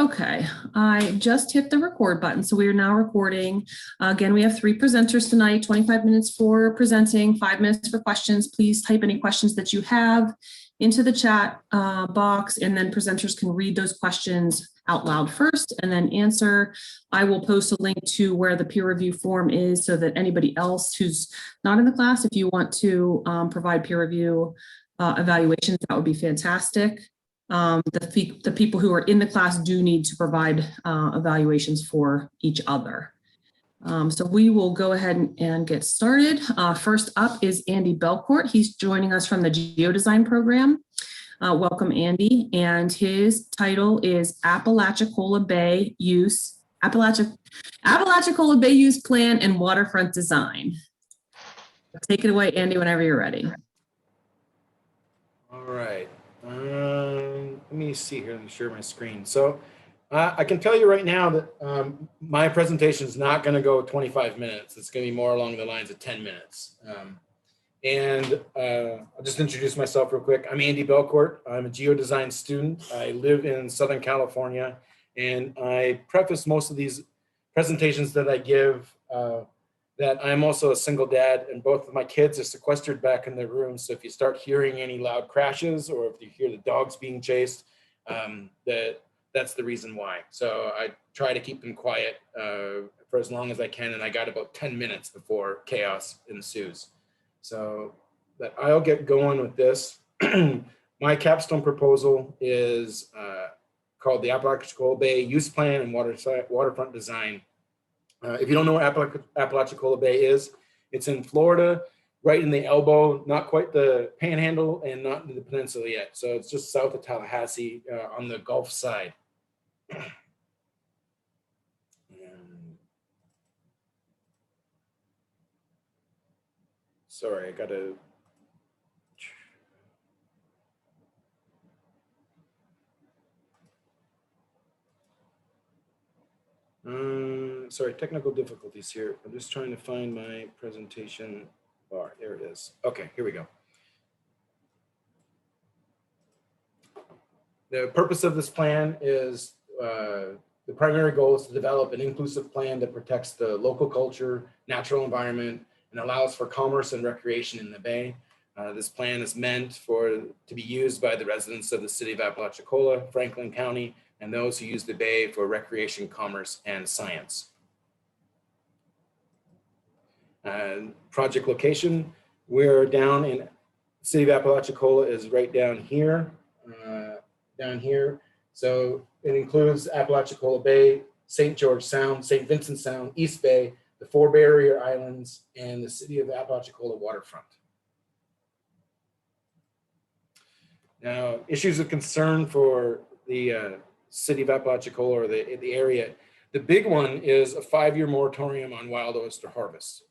Okay, I just hit the record button, so we are now recording. Again, we have 3 presenters tonight, 25 minutes for presenting, 5 minutes for questions. Please type any questions that you have into the chat box, and then presenters can read those questions out loud first and then answer. I will post a link to where the peer review form is so that anybody else who's not in the class, if you want to provide peer review evaluations, that would be fantastic. The people who are in the class do need to provide evaluations for each other. So we will go ahead and get started. First up is Andy Belcourt. He's joining us from the Geodesign program. Welcome, Andy. And his title is Apalachicola Bay Use Plan and Waterfront Design. Take it away, Andy, whenever you're ready. All right. Let me see here. Let me share my screen. So I can tell you right now that my presentation is not going to go 25 minutes. It's going to be more along the lines of 10 minutes. I'll just introduce myself real quick. I'm Andy Belcourt. I'm a geodesign student. I live in Southern California, and I preface most of these presentations that I give that I'm also a single dad, and both of my kids are sequestered back in their rooms. So if you start hearing any loud crashes or if you hear the dogs being chased, that's the reason why. So I try to keep them quiet for as long as I can, and I got about 10 minutes before chaos ensues. So that I'll get going with this. My capstone proposal is called the Apalachicola Bay Use Plan and Waterfront Design. If you don't know what Apalachicola Bay is, it's in Florida, right in the elbow, not quite the panhandle and not in the peninsula yet. So it's just south of Tallahassee on the Gulf side. Sorry, I gotta. Sorry, technical difficulties here. I'm just trying to find my presentation bar. There it is. Okay, here we go. The purpose of this plan is the primary goal is to develop an inclusive plan that protects the local culture, natural environment, and allows for commerce and recreation in the Bay. This plan is meant to be used by the residents of the city of Apalachicola, Franklin County, and those who use the Bay for recreation, commerce, and science. Project location, we're down in city of Apalachicola is right down here. So it includes Apalachicola Bay, St. George Sound, St. Vincent Sound, East Bay, the 4 barrier islands, and the city of Apalachicola waterfront. Now, issues of concern for the city of Apalachicola or the area. The big one is a 5-year moratorium on wild oyster harvest.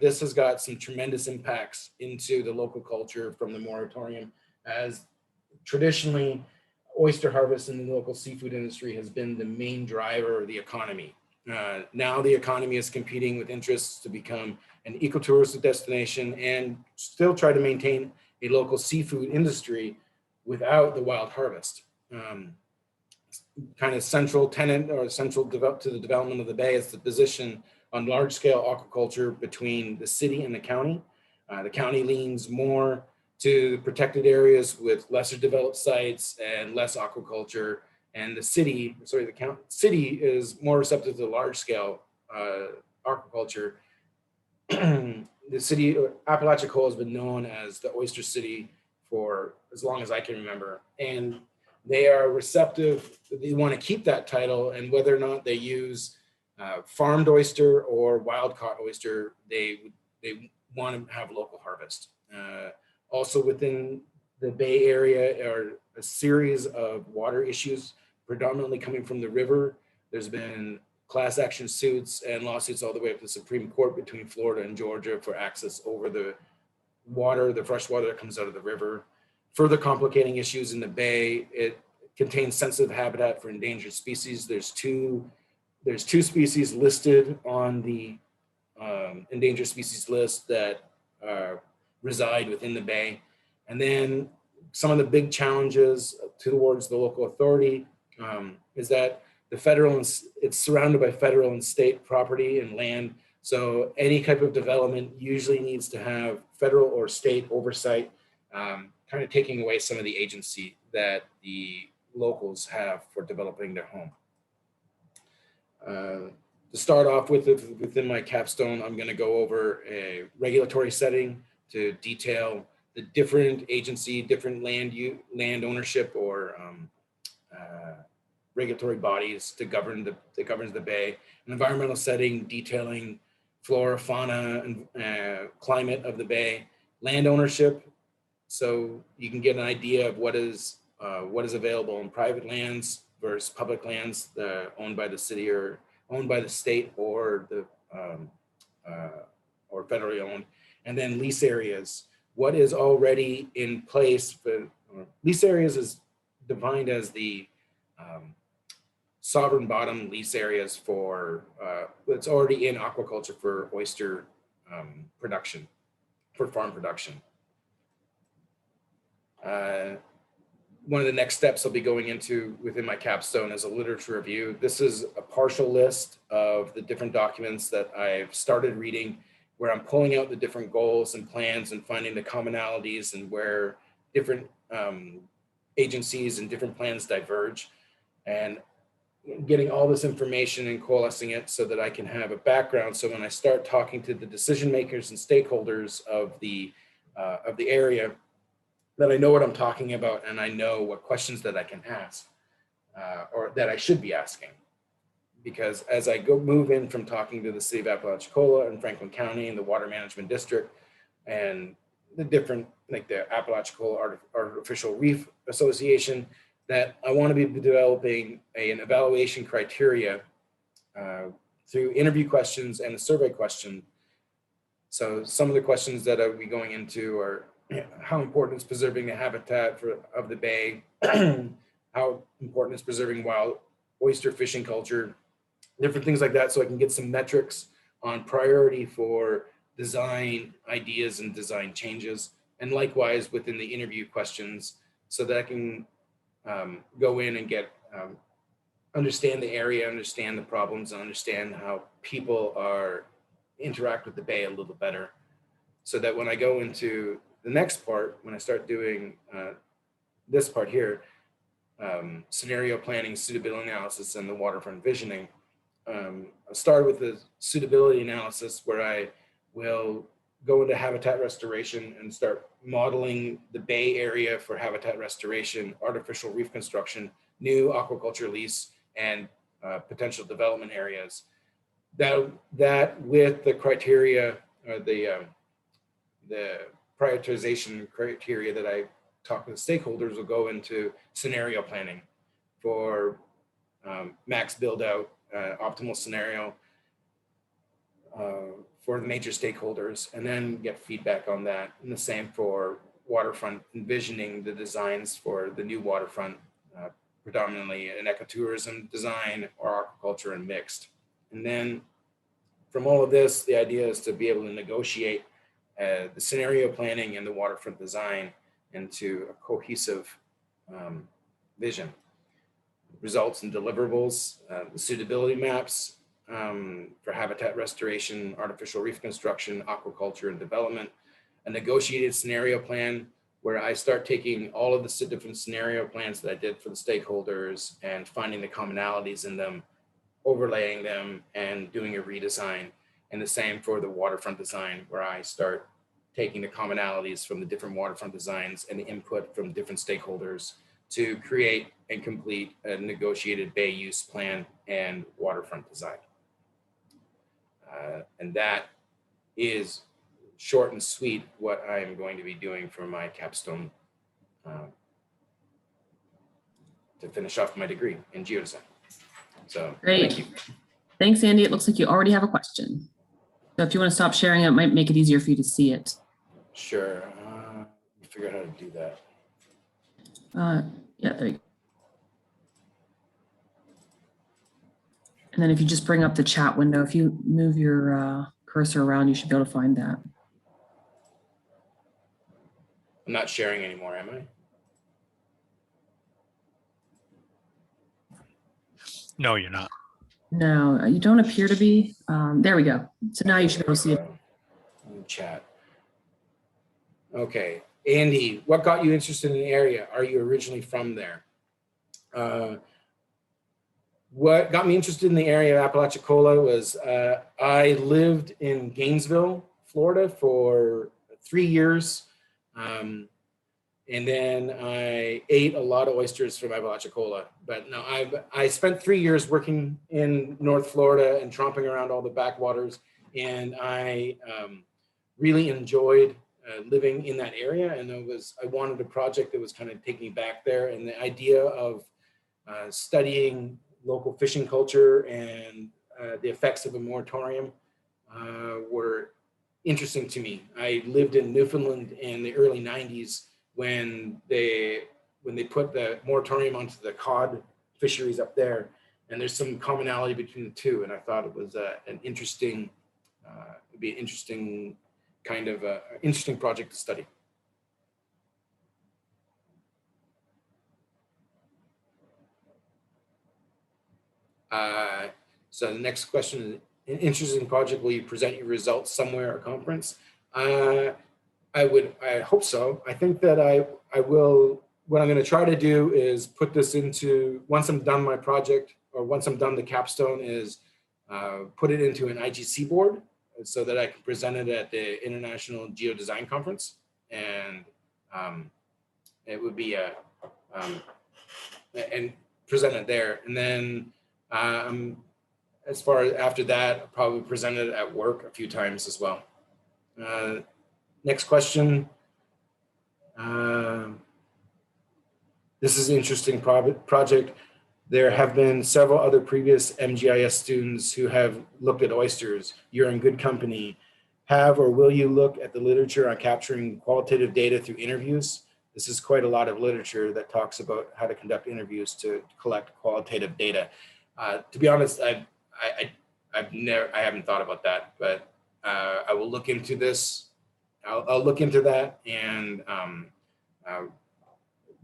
This has got some tremendous impacts into the local culture from the moratorium, as traditionally oyster harvest in the local seafood industry has been the main driver of the economy. Now the economy is competing with interests to become an ecotouristic destination and still try to maintain a local seafood industry without the wild harvest. Kind of central tenet or central to the development of the Bay is the position on large scale aquaculture between the city and the county. The county leans more to protected areas with lesser developed sites and less aquaculture, and the city is more receptive to large scale aquaculture. The city Apalachicola has been known as the oyster city for as long as I can remember, and they are receptive. They want to keep that title, and whether or not they use farmed oyster or wild caught oyster, they want to have local harvest. Also within the Bay Area are a series of water issues, predominantly coming from the river. There's been class action suits and lawsuits all the way up to the Supreme Court between Florida and Georgia for access over the water, the fresh water that comes out of the river. Further complicating issues in the Bay, it contains sensitive habitat for endangered species. There's two species listed on the endangered species list that reside within the Bay. And then some of the big challenges towards the local authority is that it's surrounded by federal and state property and land. So any type of development usually needs to have federal or state oversight, kind of taking away some of the agency that the locals have for developing their home. To start off with, within my capstone, I'm going to go over a regulatory setting to detail the different agency, different land ownership or regulatory bodies that governs the bay. An environmental setting detailing flora, fauna, and climate of the bay. Land ownership, so you can get an idea of what is available in private lands versus public lands owned by the city or owned by the state or the or federally owned. And then lease areas, what is already in place for lease areas is defined as the sovereign bottom lease areas for that's already in aquaculture for oyster production, for farm production. One of the next steps I'll be going into within my capstone is a literature review. This is a partial list of the different documents that I've started reading, where I'm pulling out the different goals and plans and finding the commonalities and where different agencies and different plans diverge, and getting all this information and coalescing it so that I can have a background. So when I start talking to the decision makers and stakeholders of the area, that I know what I'm talking about and I know what questions that I can ask or that I should be asking. Because as I move in from talking to the city of Apalachicola and Franklin County and the Water Management District and the different, like the Apalachicola Artificial Reef Association, that I want to be developing an evaluation criteria through interview questions and a survey question. So some of the questions that I'll be going into are, how important is preserving the habitat of the bay? How important is preserving wild oyster fishing culture? Different things like that, so I can get some metrics on priority for design ideas and design changes. And likewise within the interview questions, so that I can go in and get understand the area, understand the problems, and understand how people interact with the bay a little better. So that when I go into the next part, when I start doing this part here, scenario planning, suitability analysis, and the waterfront visioning, I'll start with the suitability analysis, where I will go into habitat restoration and start modeling the bay area for habitat restoration, artificial reef construction, new aquaculture lease, and potential development areas. That with the criteria, or the prioritization criteria that I talk with stakeholders, will go into scenario planning for max build out, optimal scenario for the major stakeholders, and then get feedback on that. And the same for waterfront, envisioning the designs for the new waterfront, predominantly an ecotourism design or aquaculture and mixed. And then from all of this, the idea is to be able to negotiate the scenario planning and the waterfront design into a cohesive vision. Results and deliverables, the suitability maps for habitat restoration, artificial reef construction, aquaculture, and development. A negotiated scenario plan, where I start taking all of the different scenario plans that I did for the stakeholders and finding the commonalities in them, overlaying them, and doing a redesign. And the same for the waterfront design, where I start taking the commonalities from the different waterfront designs and the input from different stakeholders to create and complete a negotiated bay use plan and waterfront design. And that is short and sweet what I am going to be doing for my capstone to finish off my degree in geodesign. So great. Thank you. Thanks, Andy. It looks like you already have a question. So if you want to stop sharing, it might make it easier for you to see it. Sure. Figure out how to do that. Yeah, there you go. And then if you just bring up the chat window, if you move your cursor around, you should be able to find that. I'm not sharing anymore, am I? No, you're not. No, you don't appear to be. There we go. So now you should be able to see it. In the chat. Okay, Andy, what got you interested in the area? Are you originally from there? What got me interested in the area of Apalachicola was I lived in Gainesville, Florida for 3 years. And then I ate a lot of oysters from Apalachicola. But no, I spent 3 years working in North Florida and tromping around all the backwaters. And I really enjoyed living in that area. And I wanted a project that was kind of take me back there. And the idea of studying local fishing culture and the effects of a moratorium were interesting to me. I lived in Newfoundland in the early 90s when they put the moratorium onto the cod fisheries up there, and there's some commonality between the two. And I thought it was an interesting, it'd be an interesting kind of interesting project to study. So the next question is, an interesting project, will you present your results somewhere at a conference? I hope so. I think that I will, what I'm going to try to do is put this into, once I'm done my project, or once I'm done the capstone, is put it into an IGC board so that I can present it at the International Geodesign Conference. And it would be and present it there. And then as far as after that, I'll probably present it at work a few times as well. Next question. This is an interesting project. There have been several other previous MGIS students who have looked at oysters. You're in good company. Have or will you look at the literature on capturing qualitative data through interviews? This is quite a lot of literature that talks about how to conduct interviews to collect qualitative data. To be honest, I haven't thought about that, but I will look into this. I'll look into that and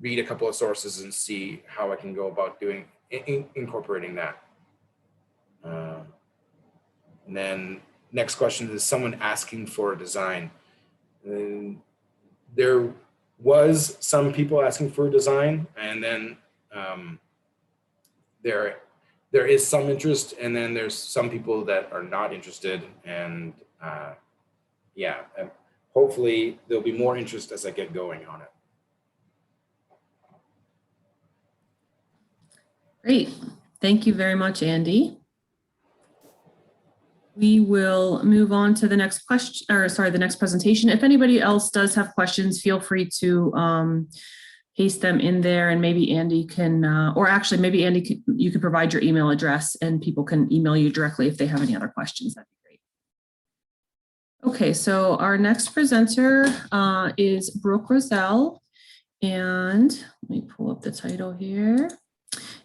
read a couple of sources and see how I can go about incorporating that. And then next question is someone asking for a design. And there was some people asking for a design, and then there is some interest, and then there's some people that are not interested, and yeah, hopefully there'll be more interest as I get going on it. Great. Thank you very much, Andy. We will move on to the next question, or sorry, the next presentation. If anybody else does have questions, feel free to paste them in there, and maybe Andy can, or actually maybe Andy, you can provide your email address and people can email you directly if they have any other questions. That'd be great. Okay, so our next presenter is Brooke Roselle, and let me pull up the title here.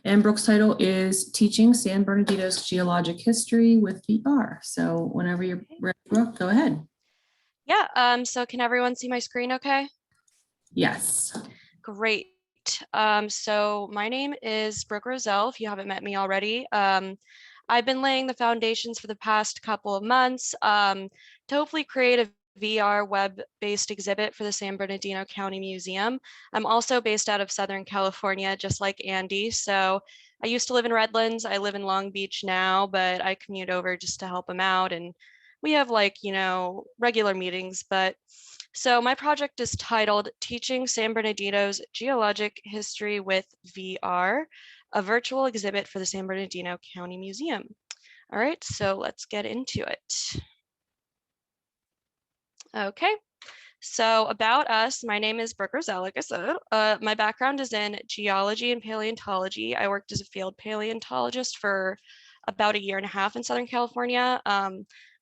And Brooke's title is Teaching San Bernardino's Geologic History with VR. So whenever you're ready, Brooke, go ahead. Yeah, so can everyone see my screen okay? Yes. Great. So my name is Brooke Roselle, if you haven't met me already. I've been laying the foundations for the past couple of months to hopefully create a VR web-based exhibit for the San Bernardino County Museum. I'm also based out of Southern California, just like Andy. So I used to live in Redlands. I live in Long Beach now, but I commute over just to help him out. And we have regular meetings. But so my project is titled Teaching San Bernardino's Geologic History with VR, a virtual exhibit for the San Bernardino County Museum. All right, so let's get into it. Okay, so about us, my name is Brooke Roselle, like I said. My background is in geology and paleontology. I worked as a field paleontologist for about 1.5 years in Southern California,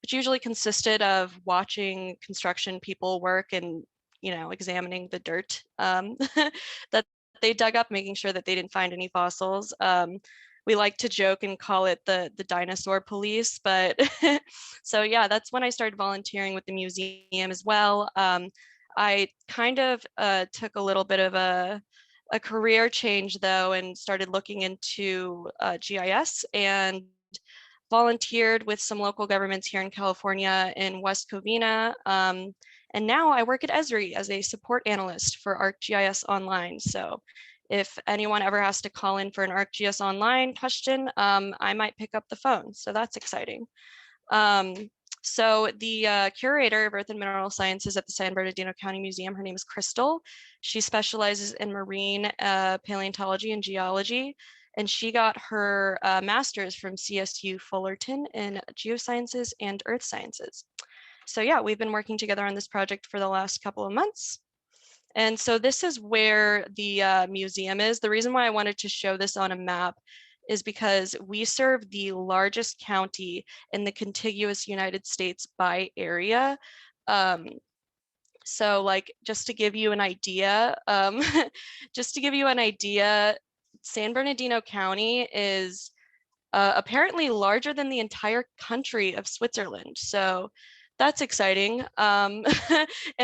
which usually consisted of watching construction people work and, examining the dirt that they dug up, making sure that they didn't find any fossils. We like to joke and call it the dinosaur police, but so yeah, that's when I started volunteering with the museum as well. I kind of took a little bit of a a career change though and started looking into GIS and volunteered with some local governments here in California in West Covina. And now I work at Esri as a support analyst for ArcGIS Online. So if anyone ever has to call in for an ArcGIS Online question, I might pick up the phone. So that's exciting. So the curator of Earth and Mineral Sciences at the San Bernardino County Museum, her name is Crystal. She specializes in marine paleontology and geology, and she got her master's from CSU Fullerton in geosciences and earth sciences. So yeah, we've been working together on this project for the last couple of months. And so this is where the museum is. The reason why I wanted to show this on a map is because we serve the largest county in the contiguous United States by area. So like, just to give you an idea, San Bernardino County is apparently larger than the entire country of Switzerland. So that's exciting. And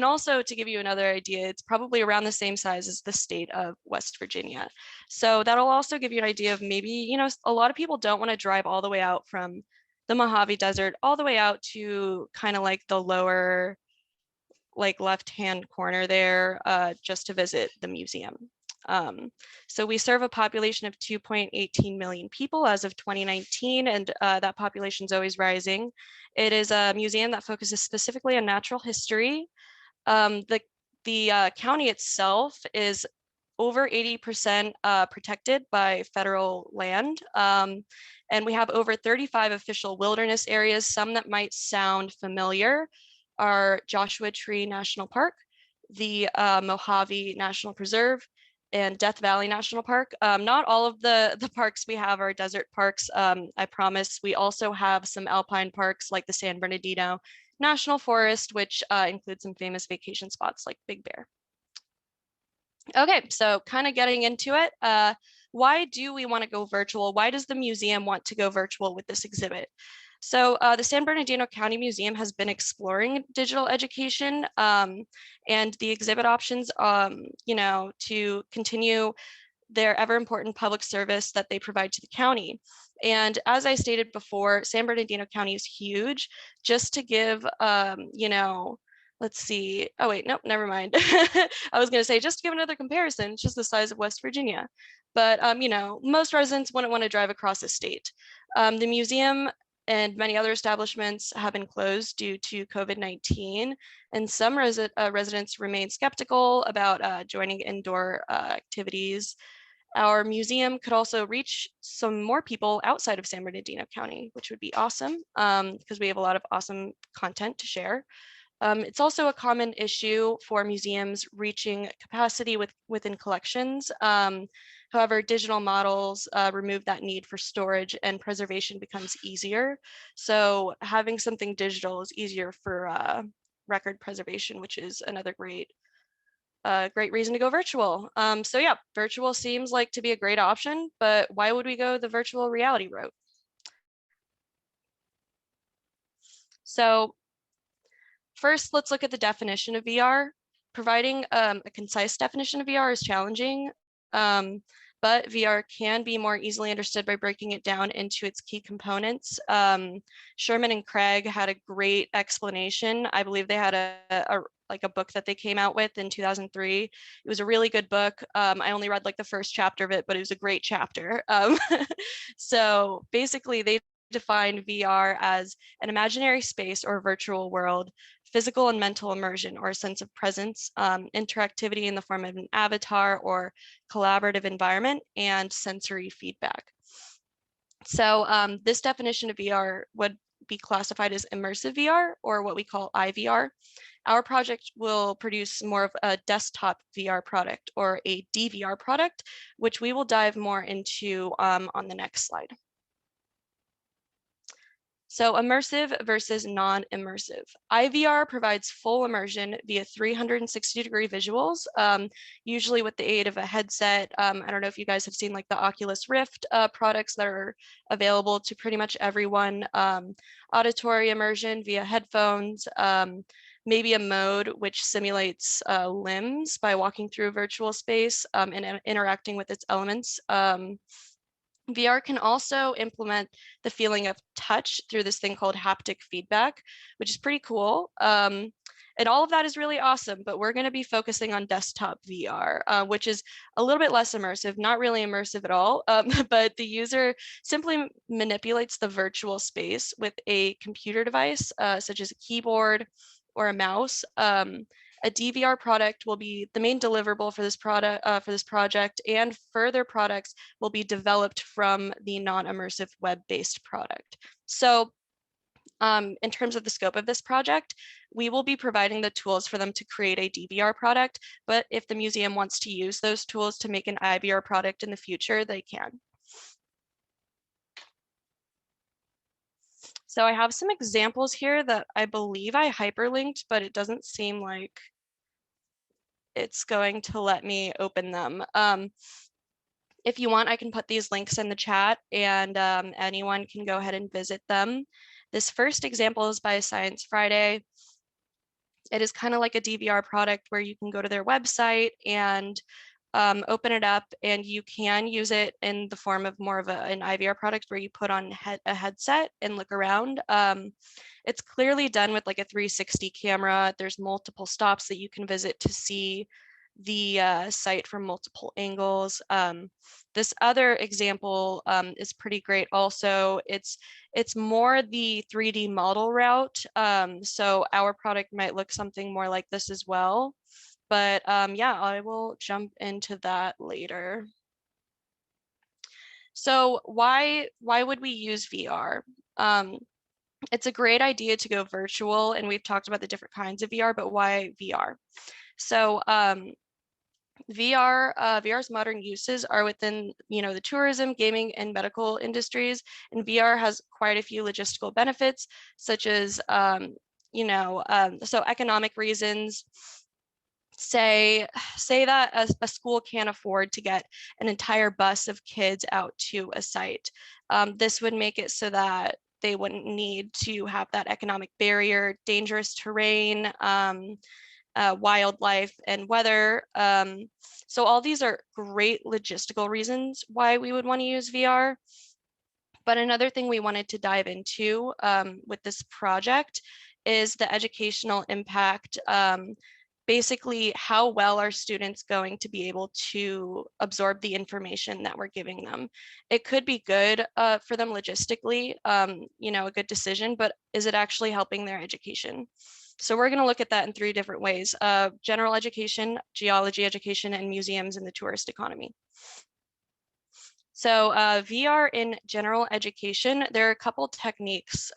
also to give you another idea, it's probably around the same size as the state of West Virginia. So that'll also give you an idea of maybe, you know, a lot of people don't want to drive all the way out from the Mojave Desert all the way out to kind of like the lower, like left-hand corner there, just to visit the museum. So we serve a population of 2.18 million people as of 2019, and that population is always rising. It is a museum that focuses specifically on natural history. The county itself is over 80% protected by federal land. And we have over 35 official wilderness areas. Some that might sound familiar are Joshua Tree National Park, the Mojave National Preserve, and Death Valley National Park. Not all of the parks we have are desert parks, I promise. We also have some alpine parks like the San Bernardino National Forest, which includes some famous vacation spots like Big Bear. Okay, so kind of getting into it. Why do we want to go virtual? Why does the museum want to go virtual with this exhibit? So the San Bernardino County Museum has been exploring digital education and the exhibit options, you know, to continue their ever important public service that they provide to the county. And as I stated before, San Bernardino County is huge. Just to give, you know, let's see. Oh wait, nope, never mind. I was going to say, just to give another comparison, it's just the size of West Virginia. But, you know, most residents wouldn't want to drive across the state. The museum and many other establishments have been closed due to COVID-19, and some residents remain skeptical about joining indoor activities. Our museum could also reach some more people outside of San Bernardino County, which would be awesome because we have a lot of awesome content to share. It's also a common issue for museums reaching capacity within collections. However, digital models remove that need for storage and preservation becomes easier. So having something digital is easier for record preservation, which is another great reason to go virtual. So yeah, virtual seems like to be a great option, but why would we go the virtual reality route? So first, let's look at the definition of VR. Providing a concise definition of VR is challenging, but VR can be more easily understood by breaking it down into its key components. Sherman and Craig had a great explanation. I believe they had a book that they came out with in 2003. It was a really good book. I only read like the first chapter of it, but it was a great chapter. So basically they define VR as an imaginary space or virtual world, physical and mental immersion or a sense of presence, interactivity in the form of an avatar or collaborative environment, and sensory feedback. So this definition of VR would be classified as immersive VR or what we call IVR. Our project will produce more of a desktop VR product or a DVR product, which we will dive more into on the next slide. So immersive versus non-immersive. IVR provides full immersion via 360-degree visuals, usually with the aid of a headset. I don't know if you guys have seen like the Oculus Rift products that are available to pretty much everyone. Auditory immersion via headphones, maybe a mode which simulates limbs by walking through a virtual space and interacting with its elements. VR can also implement the feeling of touch through this thing called haptic feedback, which is pretty cool. And all of that is really awesome, but we're going to be focusing on desktop VR, which is a little bit less immersive, not really immersive at all, but the user simply manipulates the virtual space with a computer device, such as a keyboard or a mouse. A DVR product will be the main deliverable for this project, and further products will be developed from the non-immersive web-based product. So in terms of the scope of this project, we will be providing the tools for them to create a DVR product, but if the museum wants to use those tools to make an IVR product in the future, they can. So I have some examples here that I believe I hyperlinked, but it doesn't seem like it's going to let me open them. If you want, I can put these links in the chat and anyone can go ahead and visit them. This first example is by Science Friday. It is kind of like a DVR product where you can go to their website and open it up, and you can use it in the form of more of an IVR product where you put on a headset and look around. It's clearly done with like a 360 camera. There's multiple stops that you can visit to see the site from multiple angles. This other example is pretty great also. It's more the 3D model route. So our product might look something more like this as well. But yeah, I will jump into that later. So why would we use VR? It's a great idea to go virtual, and we've talked about the different kinds of VR, but why VR? So VR's modern uses are within, the tourism, gaming, and medical industries, and VR has quite a few logistical benefits, such as, so economic reasons. Say that a school can't afford to get an entire bus of kids out to a site. This would make it so that they wouldn't need to have that economic barrier, dangerous terrain, wildlife, and weather. So all these are great logistical reasons why we would want to use VR. But another thing we wanted to dive into with this project is the educational impact. Basically, how well are students going to be able to absorb the information that we're giving them? It could be good for them logistically, a good decision, but is it actually helping their education? So we're going to look at that in 3 different ways: general education, geology education, and museums in the tourist economy. So VR in general education, there are a couple techniques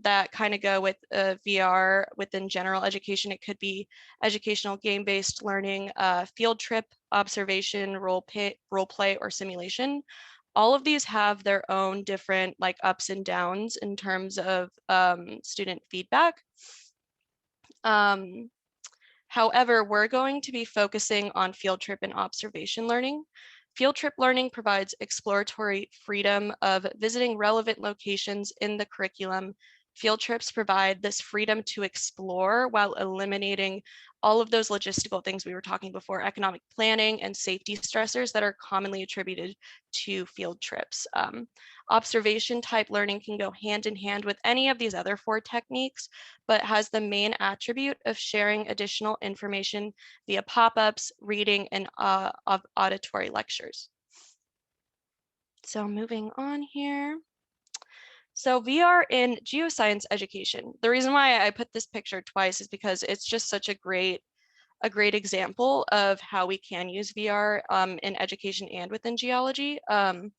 that kind of go with VR within general education. It could be educational game-based learning, field trip, observation, role play, or simulation. All of these have their own different ups and downs in terms of student feedback. However, we're going to be focusing on field trip and observation learning. Field trip learning provides exploratory freedom of visiting relevant locations in the curriculum. Field trips provide this freedom to explore while eliminating all of those logistical things we were talking before, economic planning and safety stressors that are commonly attributed to field trips. Observation type learning can go hand in hand with any of these other 4 techniques, but has the main attribute of sharing additional information via pop-ups, reading, and auditory lectures. So moving on here. So VR in geoscience education. The reason why I put this picture twice is because it's just such a great example of how we can use VR in education and within geology. And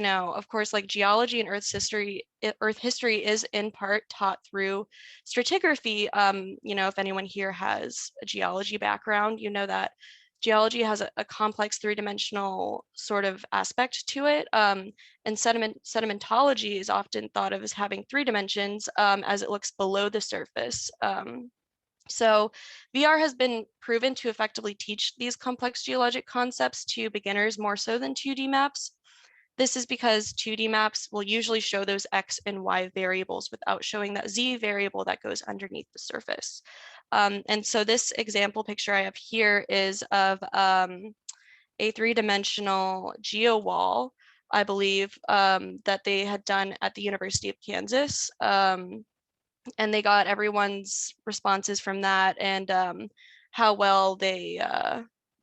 of course, like geology and Earth history is in part taught through stratigraphy. If anyone here has a geology background, you know that geology has a complex 3-dimensional sort of aspect to it. And sedimentology is often thought of as having 3 dimensions as it looks below the surface. So VR has been proven to effectively teach these complex geologic concepts to beginners more so than 2D maps. This is because 2D maps will usually show those X and Y variables without showing that Z variable that goes underneath the surface. And so this example picture I have here is of a 3-dimensional GeoWall, I believe, that they had done at the University of Kansas. And they got everyone's responses from that and how well they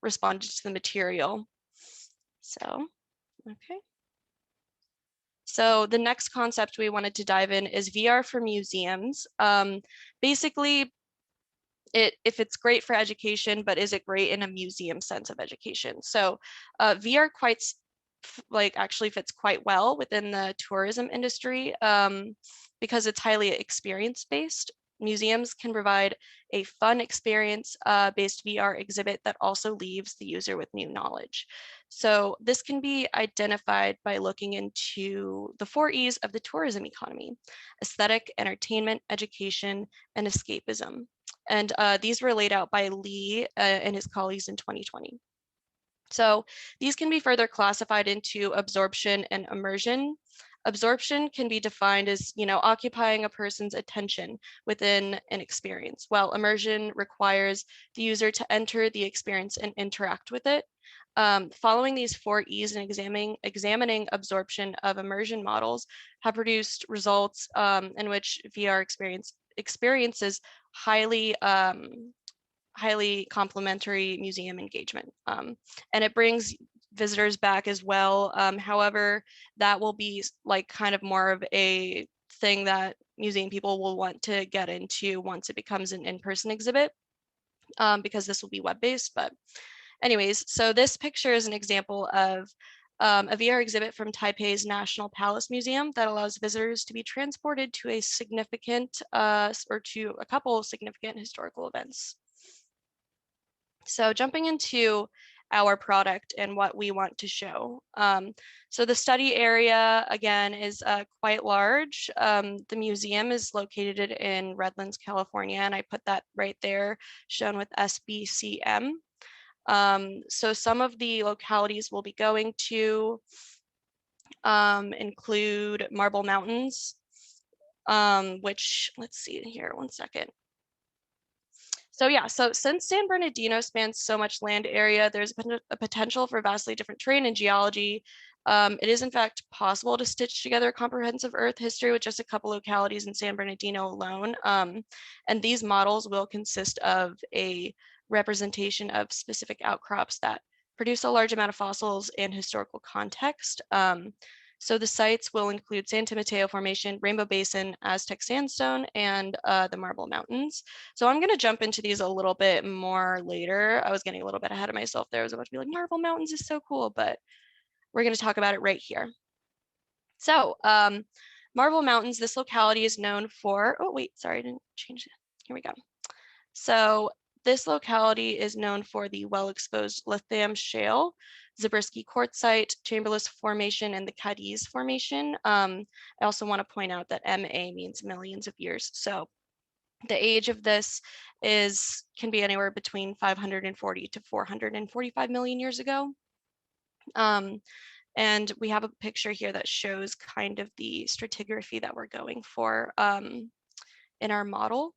responded to the material. So, okay. So the next concept we wanted to dive in is VR for museums. Basically, if it's great for education, but is it great in a museum sense of education? So VR actually fits quite well within the tourism industry because it's highly experience-based. Museums can provide a fun experience-based VR exhibit that also leaves the user with new knowledge. So this can be identified by looking into the 4 E's of the tourism economy: aesthetic, entertainment, education, and escapism. And these were laid out by Lee and his colleagues in 2020. So these can be further classified into absorption and immersion. Absorption can be defined as, occupying a person's attention within an experience, while immersion requires the user to enter the experience and interact with it. Following these 4 E's and examining absorption of immersion models have produced results in which VR experiences highly complementary museum engagement. And it brings visitors back as well. However, that will be like kind of more of a thing that museum people will want to get into once it becomes an in-person exhibit, because this will be web-based. But anyways, so this picture is an example of a VR exhibit from Taipei's National Palace Museum that allows visitors to be transported to a significant or to a couple of significant historical events. So jumping into our product and what we want to show. So the study area, again, is quite large. The museum is located in Redlands, California, and I put that right there, shown with SBCM. So some of the localities we'll be going to include Marble Mountains, which, let's see here, one second. So yeah, so since San Bernardino spans so much land area, there's a potential for vastly different terrain and geology. It is in fact possible to stitch together a comprehensive Earth history with just a couple localities in San Bernardino alone. And these models will consist of a representation of specific outcrops that produce a large amount of fossils and historical context. So the sites will include Santa Mateo Formation, Rainbow Basin, Aztec Sandstone, and the Marble Mountains. So I'm gonna jump into these a little bit more later. I was getting a little bit ahead of myself there. I was about to be like, Marble Mountains is so cool, but we're gonna talk about it right here. So Marble Mountains, this locality is known for, oh wait, sorry, I didn't change it. Here we go. So this locality is known for the well-exposed Lithium Shale, Zabriskie Quartzite, Chamberlain Formation, and the Cadiz Formation. I also want to point out that MA means millions of years. So the age of this can be anywhere between 540 to 445 million years ago. And we have a picture here that shows kind of the stratigraphy that we're going for in our model.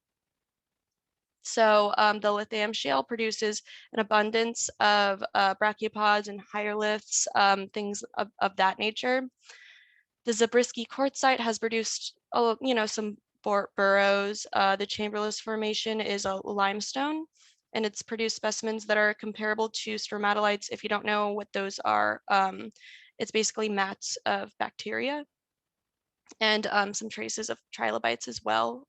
So the lithium shale produces an abundance of brachiopods and hieroliths, things of that nature. The Zabriskie quartzite has produced, some burrows. The Chamberlain Formation is a limestone, and it's produced specimens that are comparable to stromatolites. If you don't know what those are, it's basically mats of bacteria, and some traces of trilobites as well.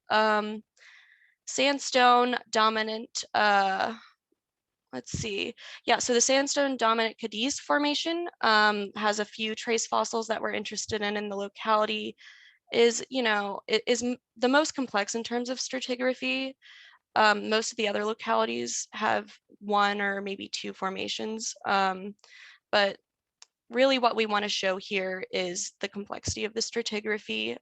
Sandstone dominant, let's see. Yeah, so the sandstone dominant Cadiz Formation has a few trace fossils that we're interested in the locality is, it is the most complex in terms of stratigraphy. Most of the other localities have 1 or maybe 2 formations, but really what we want to show here is the complexity of the stratigraphy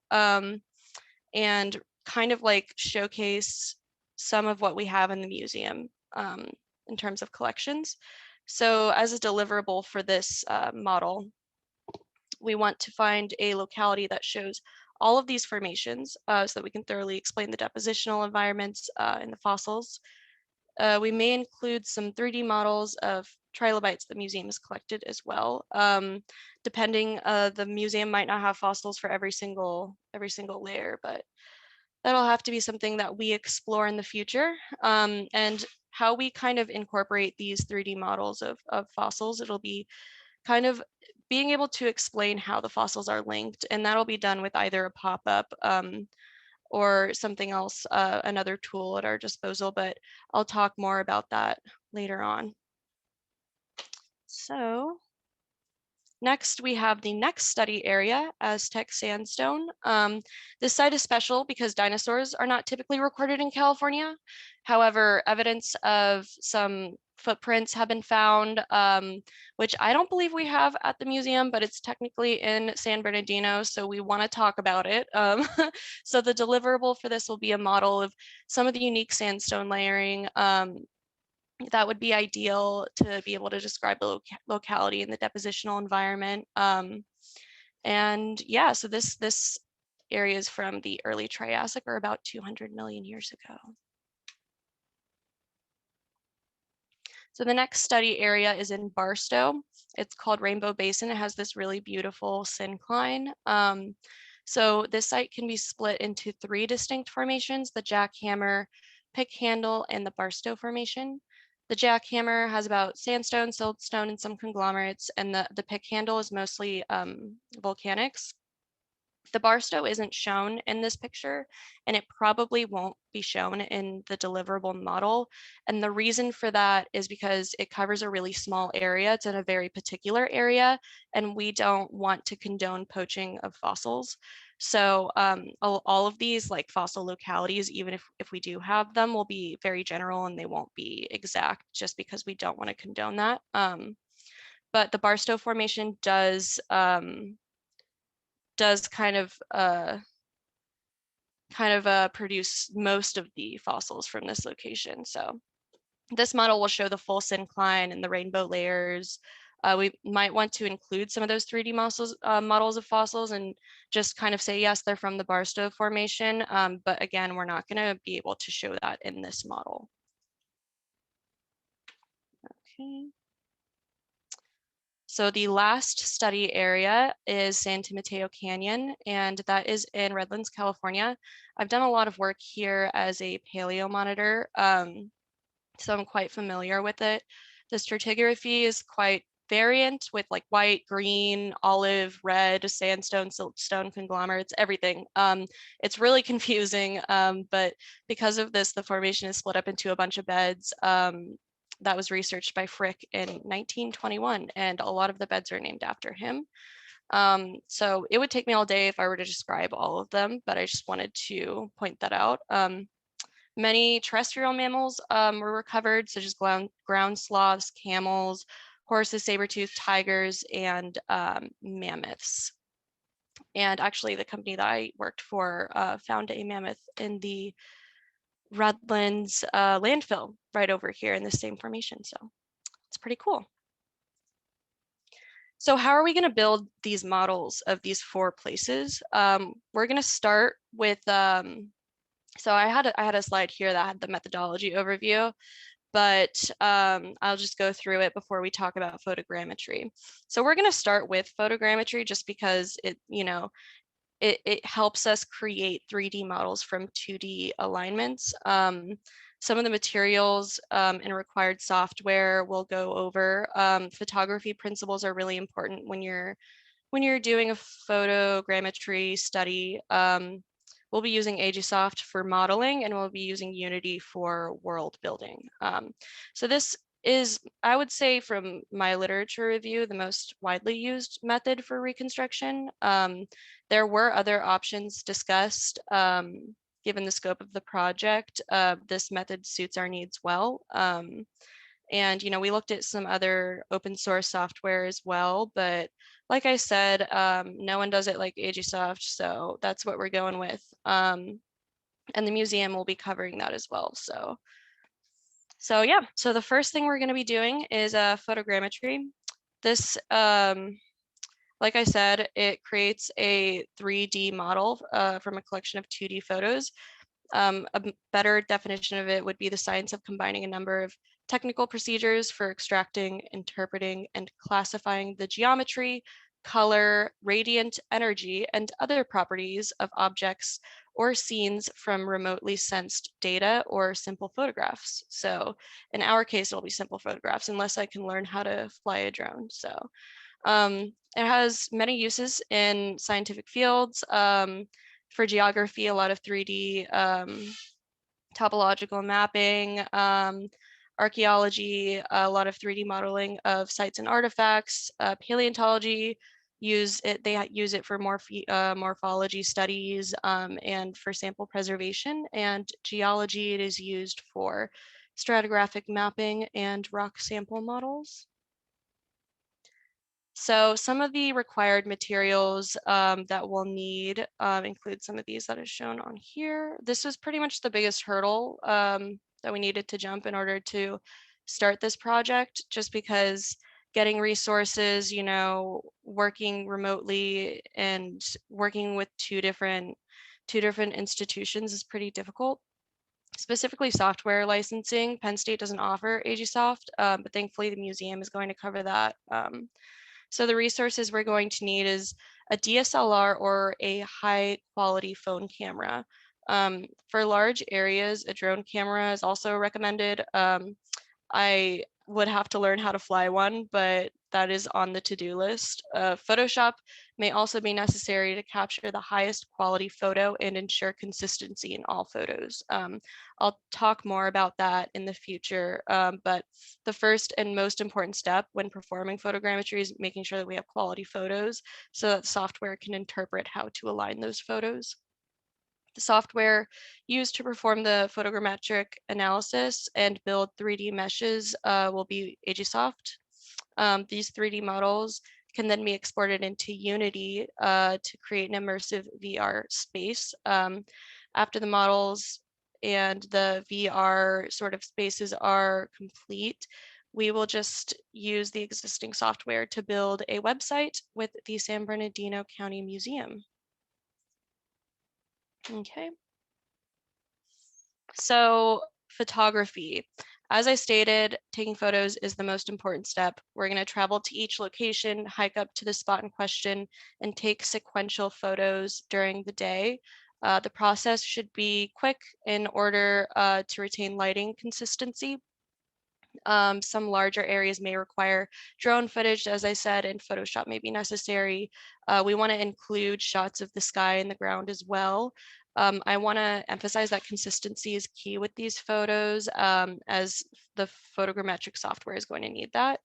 and kind of like showcase some of what we have in the museum in terms of collections. So as a deliverable for this model, we want to find a locality that shows all of these formations so that we can thoroughly explain the depositional environments in the fossils. We may include some 3D models of trilobites the museum has collected as well. Depending, the museum might not have fossils for every single layer, but that'll have to be something that we explore in the future. And how we kind of incorporate these 3D models of fossils, it'll be kind of being able to explain how the fossils are linked, and that'll be done with either a pop-up or something else, another tool at our disposal, but I'll talk more about that later on. So next, we have the next study area, Aztec sandstone. This site is special because dinosaurs are not typically recorded in California. However, evidence of some footprints have been found, which I don't believe we have at the museum, but it's technically in San Bernardino, so we want to talk about it. So the deliverable for this will be a model of some of the unique sandstone layering. That would be ideal to be able to describe the locality in the depositional environment. And yeah, so this area is from the early Triassic, or about 200 million years ago. So the next study area is in Barstow. It's called Rainbow Basin. It has this really beautiful syncline. So this site can be split into 3 distinct formations: the Jackhammer, Pick Handle, and the Barstow Formation. The Jackhammer has about sandstone, siltstone, and some conglomerates, and the Pick Handle is mostly volcanics. The Barstow isn't shown in this picture, and it probably won't be shown in the deliverable model. And the reason for that is because it covers a really small area. It's in a very particular area, and we don't want to condone poaching of fossils. So all of these, like fossil localities, even if we do have them, will be very general and they won't be exact, just because we don't want to condone that. But the Barstow Formation does kind of produce most of the fossils from this location. So this model will show the full syncline and the rainbow layers. We might want to include some of those 3D models of fossils and just kind of say, yes, they're from the Barstow Formation. But again, we're not going to be able to show that in this model. Okay. So the last study area is San Mateo Canyon, and that is in Redlands, California. I've done a lot of work here as a paleo monitor, so I'm quite familiar with it. The stratigraphy is quite variant, with like white, green, olive, red, sandstone, siltstone, conglomerates, everything. It's really confusing, but because of this, the formation is split up into a bunch of beds. That was researched by Frick in 1921, and a lot of the beds are named after him. So it would take me all day if I were to describe all of them, but I just wanted to point that out. Many terrestrial mammals were recovered, such as ground sloths, camels, horses, saber-toothed tigers, and mammoths. And actually, the company that I worked for found a mammoth in the Redlands landfill right over here in the same formation. So it's pretty cool. So how are we going to build these models of these 4 places? We're going to start with, so I had a slide here that had the methodology overview, but I'll just go through it before we talk about photogrammetry. So we're going to start with photogrammetry just because it helps us create 3D models from 2D alignments. Some of the materials and required software we'll go over. Photography principles are really important when you're doing a photogrammetry study. We'll be using Agisoft for modeling, and we'll be using Unity for world building. So this is, I would say, from my literature review, the most widely used method for reconstruction. There were other options discussed. Given the scope of the project, this method suits our needs well. And we looked at some other open source software as well, but like I said, no one does it like Agisoft, so that's what we're going with. And the museum will be covering that as well. So yeah, so the first thing we're going to be doing is photogrammetry. This, Like I said, it creates a 3D model from a collection of 2D photos. Better definition of it would be the science of combining a number of technical procedures for extracting, interpreting, and classifying the geometry, color, radiant energy, and other properties of objects or scenes from remotely sensed data or simple photographs. So in our case, it'll be simple photographs unless I can learn how to fly a drone. So it has many uses in scientific fields. For geography, a lot of 3D topological mapping, archaeology, a lot of 3D modeling of sites and artifacts, paleontology, they use it for morphology studies and for sample preservation, and geology, it is used for stratigraphic mapping and rock sample models. So some of the required materials that we'll need include some of these that are shown on here. This was pretty much the biggest hurdle that we needed to jump in order to start this project, just because getting resources, you know, working remotely and working with two different institutions is pretty difficult. Specifically software licensing, Penn State doesn't offer AGSoft, but thankfully the museum is going to cover that. So the resources we're going to need is a DSLR or a high quality phone camera. For large areas, a drone camera is also recommended. I would have to learn how to fly one, but that is on the to-do list. Photoshop may also be necessary to capture the highest quality photo and ensure consistency in all photos. I'll talk more about that in the future, but the first and most important step when performing photogrammetry is making sure that we have quality photos so that software can interpret how to align those photos. The software used to perform the photogrammetric analysis and build 3D meshes will be AGSoft. These 3D models can then be exported into Unity to create an immersive VR space. After the models and the VR sort of spaces are complete, we will just use the existing software to build a website with the San Bernardino County Museum. Okay. So photography, as I stated, taking photos is the most important step. We're going to travel to each location, hike up to the spot in question, and take sequential photos during the day. The process should be quick in order to retain lighting consistency. Some larger areas may require drone footage, as I said, and Photoshop may be necessary. We want to include shots of the sky and the ground as well. I want to emphasize that consistency is key with these photos, as the photogrammetric software is going to need that.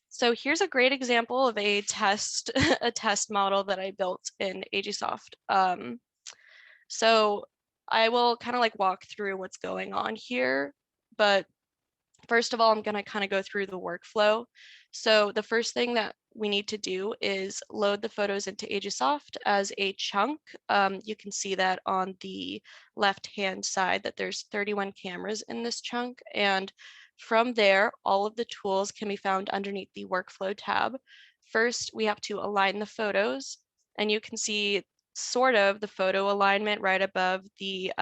So here's a great example of a test, a test model that I built in AGSoft. So I will kind of like walk through what's going on here, but first of all, I'm going to kind of go through the workflow. So the first thing that we need to do is load the photos into AGSoft as a chunk. You can see that on the left-hand side that there's 31 cameras in this chunk. And from there, all of the tools can be found underneath the workflow tab. First, we have to align the photos, and you can see sort of the photo alignment right above the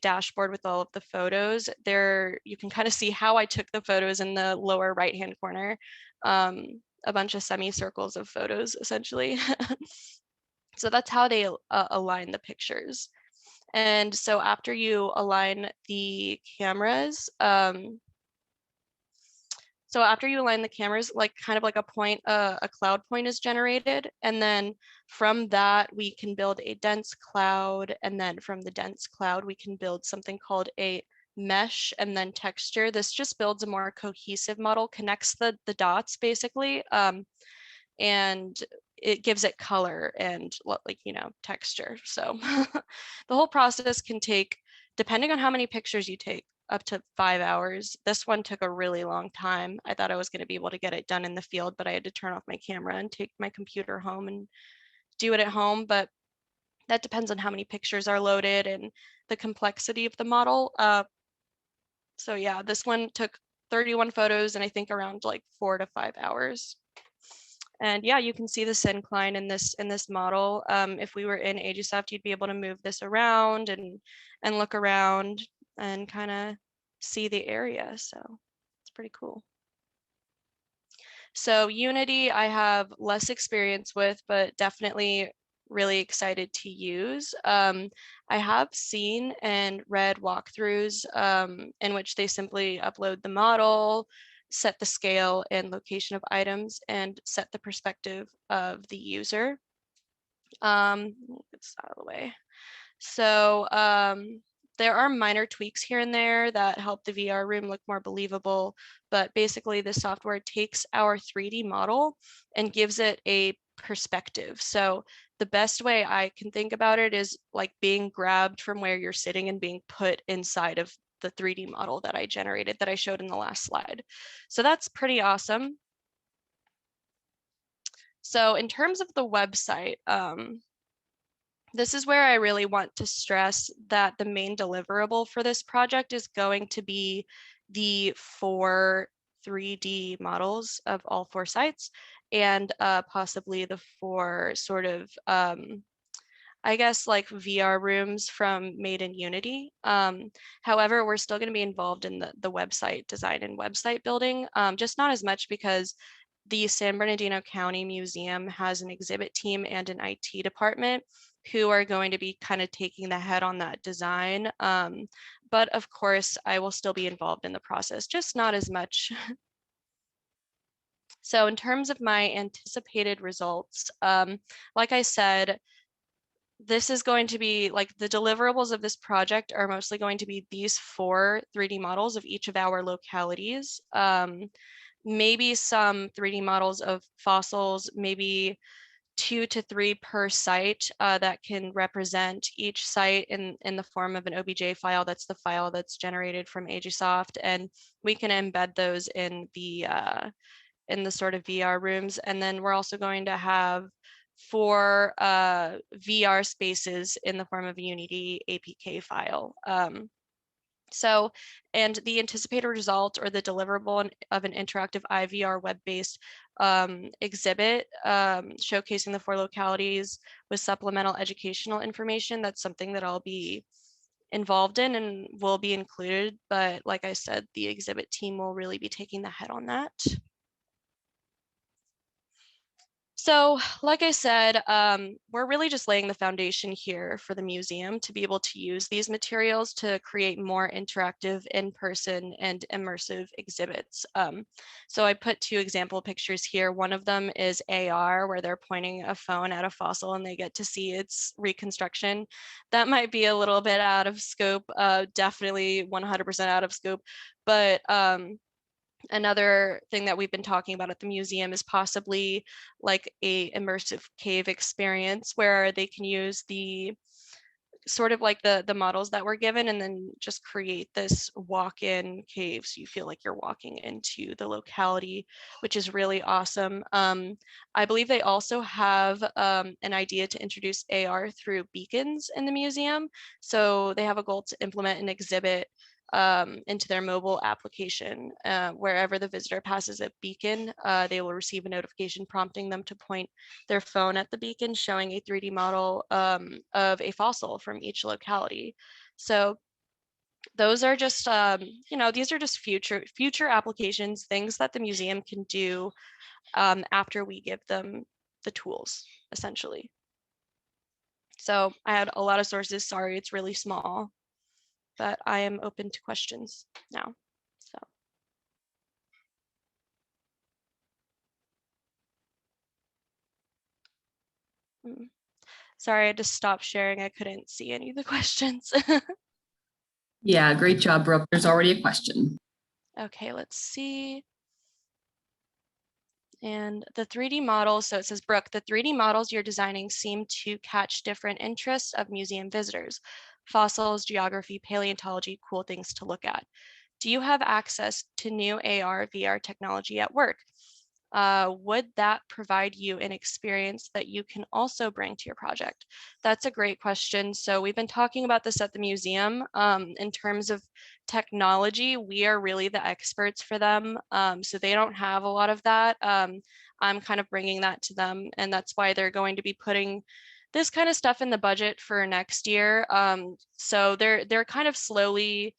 dashboard with all of the photos. There, you can kind of see how I took the photos in the lower right-hand corner. A bunch of semicircles of photos, essentially. So that's how they align the pictures. And so after you align the cameras, like kind of like a point, a cloud point is generated. And then from that, we can build a dense cloud. And then from the dense cloud, we can build something called a mesh and then texture. This just builds a more cohesive model, connects the dots basically. And it gives it color and like, you know, texture. So the whole process can take, depending on how many pictures you take, up to 5 hours. This one took a really long time. I thought I was going to be able to get it done in the field, but I had to turn off my camera and take my computer home and do it at home. But that depends on how many pictures are loaded and the complexity of the model. So yeah, this one took 31 photos in I think around like 4 to 5 hours. And yeah, you can see the syncline in this model. If we were in Agisoft, you'd be able to move this around and look around and kind of see the area. So it's pretty cool. So Unity, I have less experience with, but definitely really excited to use. I have seen and read walkthroughs in which they simply upload the model, set the scale and location of items, and set the perspective of the user. Let me get this out of the way. So there are minor tweaks here and there that help the VR room look more believable, but basically the software takes our 3D model and gives it a perspective. So the best way I can think about it is like being grabbed from where you're sitting and being put inside of the 3D model that I generated that I showed in the last slide. So that's pretty awesome. So in terms of the website, this is where I really want to stress that the main deliverable for this project is going to be the 4 3D models of all 4 sites and possibly the 4 sort of, I guess, like VR rooms from Made in Unity. However, we're still going to be involved in the website design and website building, just not as much because the San Bernardino County Museum has an exhibit team and an IT department who are going to be kind of taking the head on that design. But of course, I will still be involved in the process, just not as much. So in terms of my anticipated results, like I said, this is going to be like the deliverables of this project are mostly going to be these 4 3D models of each of our localities. Maybe some 3D models of fossils, maybe 2 to 3 per site that can represent each site in the form of an OBJ file. That's the file that's generated from Agisoft, and we can embed those in the sort of VR rooms. And then we're also going to have 4 VR spaces in the form of a Unity APK file. So, and the anticipated result or the deliverable of an interactive IVR web-based exhibit showcasing the 4 localities with supplemental educational information, that's something that I'll be involved in and will be included. But like I said, the exhibit team will really be taking the head on that. So, like I said, we're really just laying the foundation here for the museum to be able to use these materials to create more interactive, in-person, and immersive exhibits. So I put 2 example pictures here. One of them is AR, where they're pointing a phone at a fossil and they get to see its reconstruction. That might be a little bit out of scope, definitely 100% out of scope, but another thing that we've been talking about at the museum is possibly like a immersive cave experience where they can use the sort of like the models that were given and then just create this walk-in cave so you feel like you're walking into the locality, which is really awesome. I believe they also have an idea to introduce AR through beacons in the museum. So they have a goal to implement an exhibit into their mobile application. Wherever the visitor passes a beacon, they will receive a notification prompting them to point their phone at the beacon, showing a 3D model of a fossil from each locality. So those are just, these are just future applications, things that the museum can do after we give them the tools, essentially. So I had a lot of sources. Sorry, it's really small, but I am open to questions now. So. Sorry, I had to stop sharing. I couldn't see any of the questions. Yeah, great job, Brooke. There's already a question. Okay, let's see. And the 3D models, so it says, Brooke, the 3D models you're designing seem to catch different interests of museum visitors. Fossils, geography, paleontology, cool things to look at. Do you have access to new AR, VR technology at work? would that provide you an experience that you can also bring to your project? That's a great question. So we've been talking about this at the museum. In terms of technology, we are really the experts for them. So they don't have a lot of that. I'm kind of bringing that to them, and that's why they're going to be putting this kind of stuff in the budget for next year. So they're kind of slowly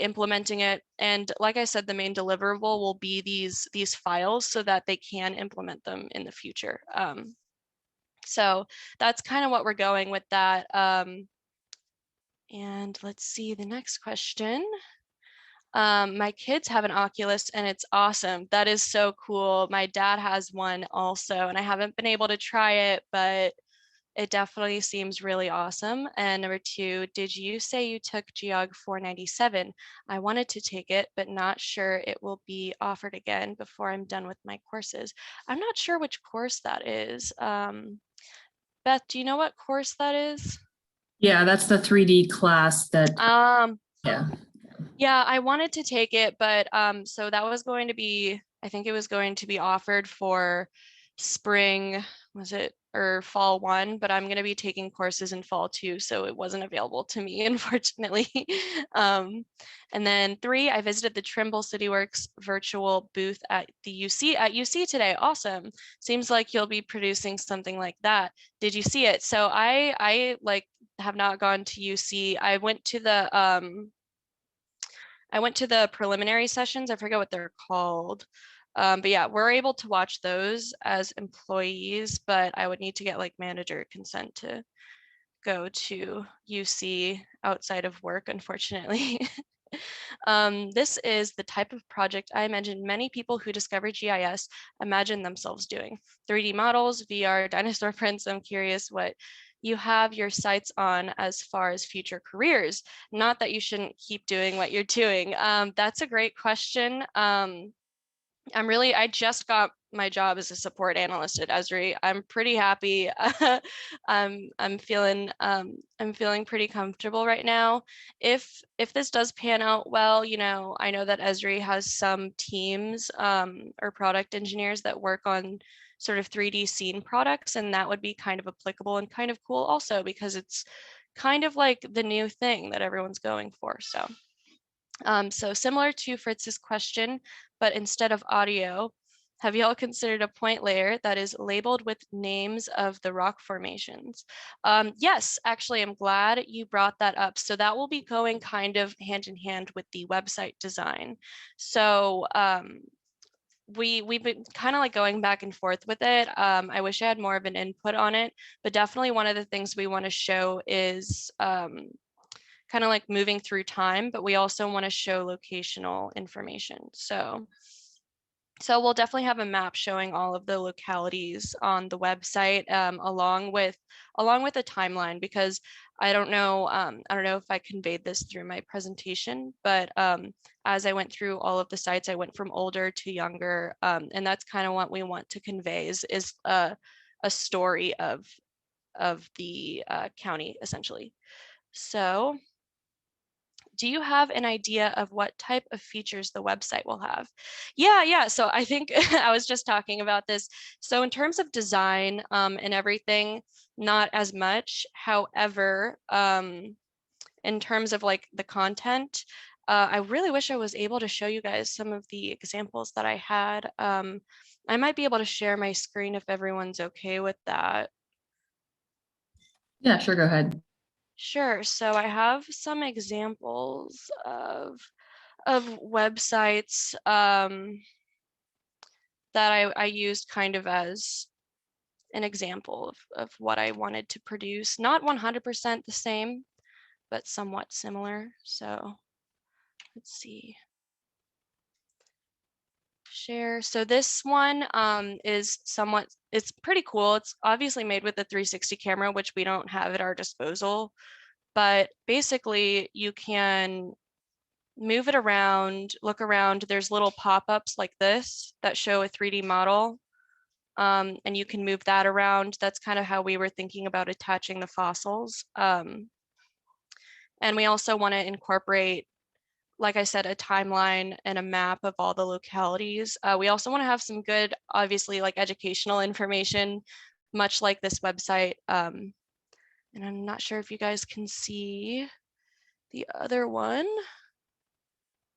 implementing it. And like I said, the main deliverable will be these files so that they can implement them in the future. So that's kind of what we're going with that. And let's see the next question. My kids have an Oculus and it's awesome. That is so cool. My dad has one also, and I haven't been able to try it, but it definitely seems really awesome. And number 2, did you say you took Geog 497? I wanted to take it, but not sure it will be offered again before I'm done with my courses. I'm not sure which course that is. Beth, do you know what course that is? Yeah, that's the 3D class that, yeah. Yeah, I wanted to take it, but so that was going to be, I think it was going to be offered for spring, was it, or fall 1, but I'm going to be taking courses in fall 2, so it wasn't available to me, unfortunately. And then 3, I visited the Trimble CityWorks virtual booth at the UC today. Awesome. Seems like you'll be producing something like that. Did you see it? So I like have not gone to UC. I went to the preliminary sessions. I forget what they're called. But yeah, we're able to watch those as employees, but I would need to get like manager consent to go to UC outside of work, unfortunately. This is the type of project I imagine many people who discover GIS imagine themselves doing. 3D models, VR, dinosaur prints. I'm curious what you have your sights on as far as future careers. Not that you shouldn't keep doing what you're doing. That's a great question. I just got my job as a support analyst at Esri. I'm pretty happy. I'm feeling pretty comfortable right now. If this does pan out well, I know that Esri has some teams or product engineers that work on sort of 3D scene products, and that would be kind of applicable and kind of cool also because it's kind of like the new thing that everyone's going for. So similar to Fritz's question, but instead of audio, have y'all considered a point layer that is labeled with names of the rock formations? Yes, actually, I'm glad you brought that up. So that will be going kind of hand in hand with the website design. So we've been kind of like going back and forth with it. I wish I had more of an input on it, but definitely one of the things we want to show is kind of like moving through time, but we also want to show locational information. So we'll definitely have a map showing all of the localities on the website, along with a timeline, because I don't know if I conveyed this through my presentation, but as I went through all of the sites, I went from older to younger, and that's kind of what we want to convey is a story of the county essentially. So do you have an idea of what type of features the website will have? Yeah. So I think I was just talking about this. So in terms of design and everything, not as much. However, in terms of like the content, I really wish I was able to show you guys some of the examples that I had. I might be able to share my screen if everyone's okay with that. Yeah, sure, go ahead. Sure. So I have some examples of websites that I used kind of as an example of what I wanted to produce. Not 100% the same, but somewhat similar. So let's see. Share. So this one is it's pretty cool. It's obviously made with the 360 camera, which we don't have at our disposal. But basically, you can move it around, look around. There's little pop-ups like this that show a 3D model, and you can move that around. That's kind of how we were thinking about attaching the fossils. And we also want to incorporate like I said, a timeline and a map of all the localities. We also want to have some good, obviously, like educational information, much like this website. And I'm not sure if you guys can see the other one.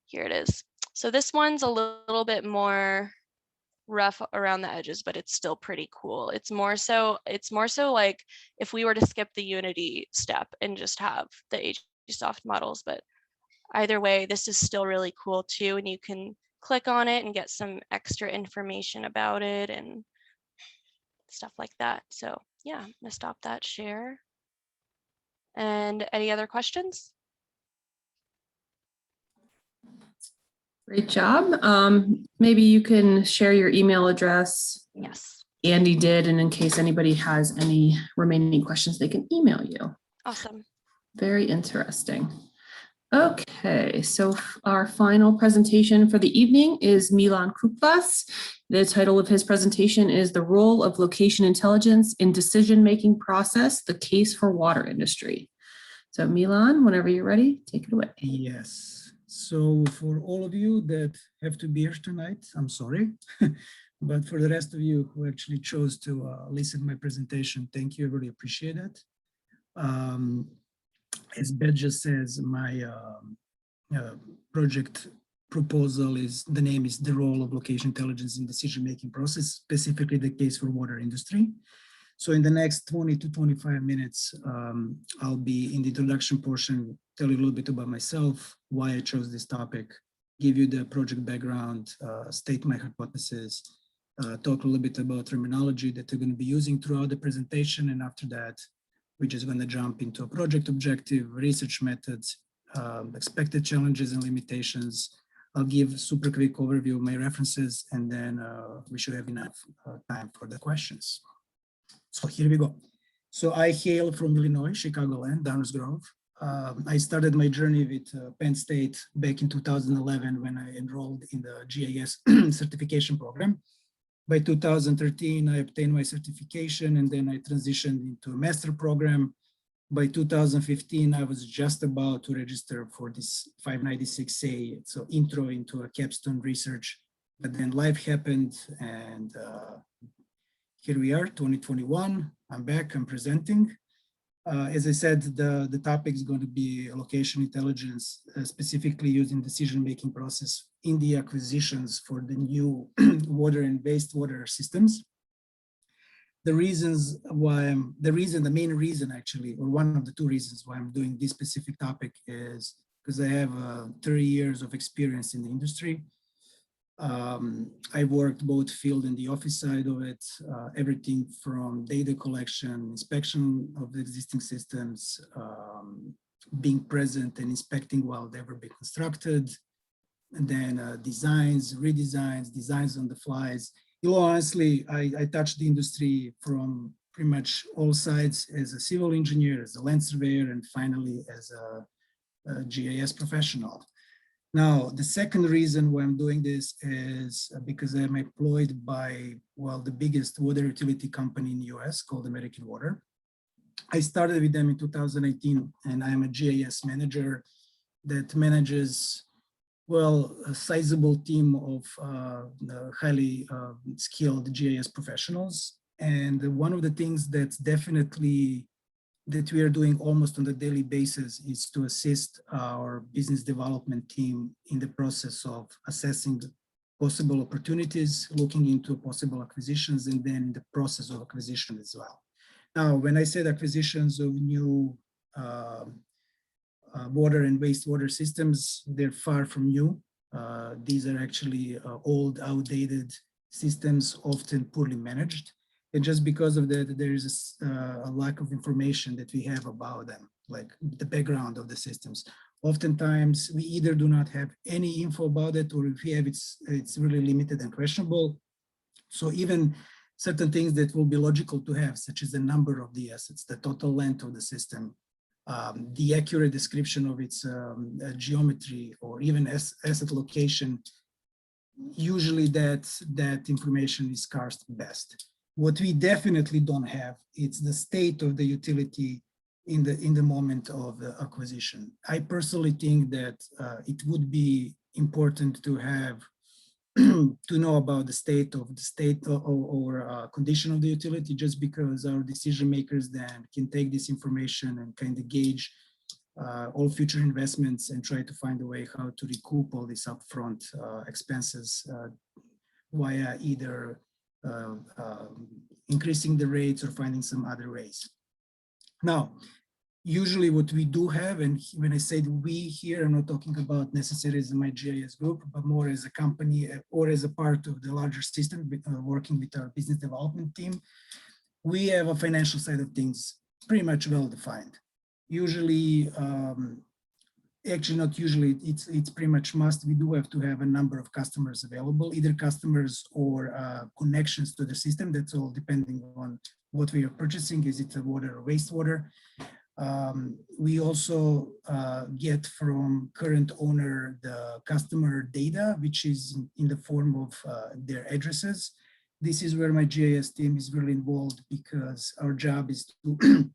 Here it is. So this one's a little bit more rough around the edges, but it's still pretty cool. It's more so like if we were to skip the Unity step and just have the HGSoft models, but either way, this is still really cool too. And you can click on it and get some extra information about it and stuff like that. So yeah, I'm gonna stop that share. And any other questions? Great job. Maybe you can share your email address. Yes. Andy did, and in case anybody has any remaining questions, they can email you. Awesome. Very interesting. Okay, so our final presentation for the evening is Milan Kuklas. The title of his presentation is The Role of Location Intelligence in Decision-Making Process, the Case for Water Industry. So Milan, whenever you're ready, take it away. Yes. So for all of you that have to be here tonight, I'm sorry. But for the rest of you who actually chose to listen to my presentation, thank you. I really appreciate it. As Beth just says, my project proposal is, the name is The Role of Location Intelligence in Decision-Making Process, specifically the case for water industry. So in the next 20 to 25 minutes, I'll be in the introduction portion, tell you a little bit about myself, why I chose this topic, give you the project background, state my hypothesis, talk a little bit about terminology that we're going to be using throughout the presentation. And after that, we're just going to jump into a project objective, research methods, expected challenges and limitations. I'll give a super quick overview of my references, and then we should have enough time for the questions. So here we go. So I hail from Illinois, Chicagoland, Downers Grove. I started my journey with Penn State back in 2011 when I enrolled in the GIS certification program. By 2013, I obtained my certification, and then I transitioned into a master program. By 2015, I was just about to register for this 596A, so intro into a capstone research, but then life happened, and here we are, 2021. I'm back, I'm presenting. As I said, the topic is going to be location intelligence, specifically using decision-making process in the acquisitions for the new water and wastewater systems. The reasons why the main reason actually, or one of the two reasons why I'm doing this specific topic is because I have 30 years of experience in the industry. I worked both field and the office side of it, everything from data collection, inspection of the existing systems, being present and inspecting while they were being constructed, and then designs, redesigns, designs on the flies. You know, honestly, I touched the industry from pretty much all sides as a civil engineer, as a land surveyor, and finally as a GIS professional. Now, the second reason why I'm doing this is because I'm employed by, well, the biggest water utility company in the US called American Water. I started with them in 2018, and I'm a GIS manager that manages, well, a sizable team of highly skilled GIS professionals. And one of the things that's definitely that we are doing almost on a daily basis is to assist our business development team in the process of assessing possible opportunities, looking into possible acquisitions, and then the process of acquisition as well. Now, when I said acquisitions of new water and wastewater systems, they're far from new. These are actually old, outdated systems, often poorly managed. And just because of that, there is a lack of information that we have about them, like the background of the systems. Oftentimes, we either do not have any info about it, or if we have, it's really limited and questionable. So even certain things that will be logical to have, such as the number of the assets, the total length of the system, the accurate description of its geometry, or even asset location, usually that information is scarce at best. What we definitely don't have, it's the state of the utility in the moment of the acquisition. I personally think that it would be important to have to know about the state or condition of the utility, just because our decision makers then can take this information and kind of gauge all future investments and try to find a way how to recoup all these upfront expenses via either increasing the rates or finding some other ways. Now, usually what we do have, and when I say we here, I'm not talking about necessarily as my MGIS group, but more as a company or as a part of the larger system, working with our business development team, we have a financial side of things pretty much well defined. Usually, actually not usually, it's pretty much must. We do have to have a number of customers available, either customers or connections to the system. That's all depending on what we are purchasing. Is it a water or wastewater? We also get from current owner the customer data, which is in the form of their addresses. This is where my GIS team is really involved, because our job is to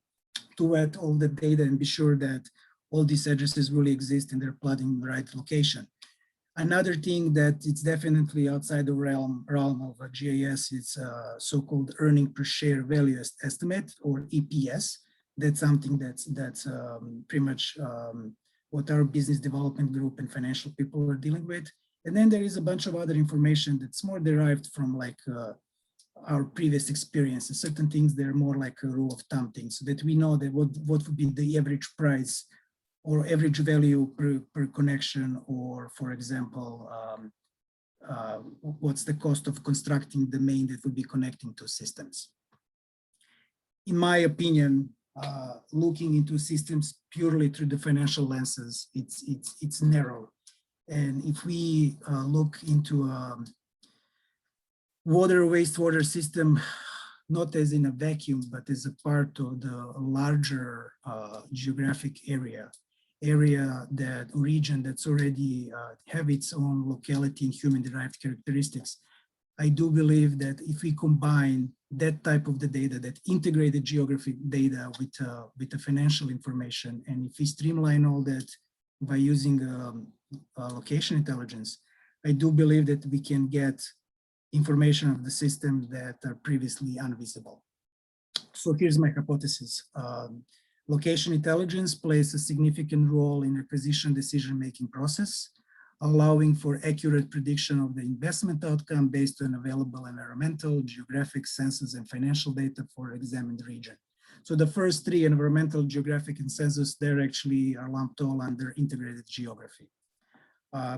to add all the data and be sure that all these addresses really exist and they're plugged in the right location. Another thing that it's definitely outside the realm of a GIS is so-called earning per share value estimate, or EPS. That's something that's pretty much what our business development group and financial people are dealing with. And then there is a bunch of other information that's more derived from like our previous experiences. Certain things, they're more like a rule of thumb thing, so that we know that what would be the average price or average value per connection, or for example, what's the cost of constructing the main that would be connecting to systems. In my opinion, looking into systems purely through the financial lenses, it's narrow. And if we look into water wastewater system, not as in a vacuum, but as a part of the larger geographic area that region that's already have its own locality and human derived characteristics, I do believe that if we combine that type of the data, that integrated geographic data with the financial information, and if we streamline all that by using location intelligence, I do believe that we can get information of the system that are previously invisible. So here's my hypothesis. Location intelligence plays a significant role in acquisition decision-making process, allowing for accurate prediction of the investment outcome based on available environmental, geographic, census, and financial data for examined region. So the first three, environmental, geographic, and census, they're actually are lumped all under integrated geography.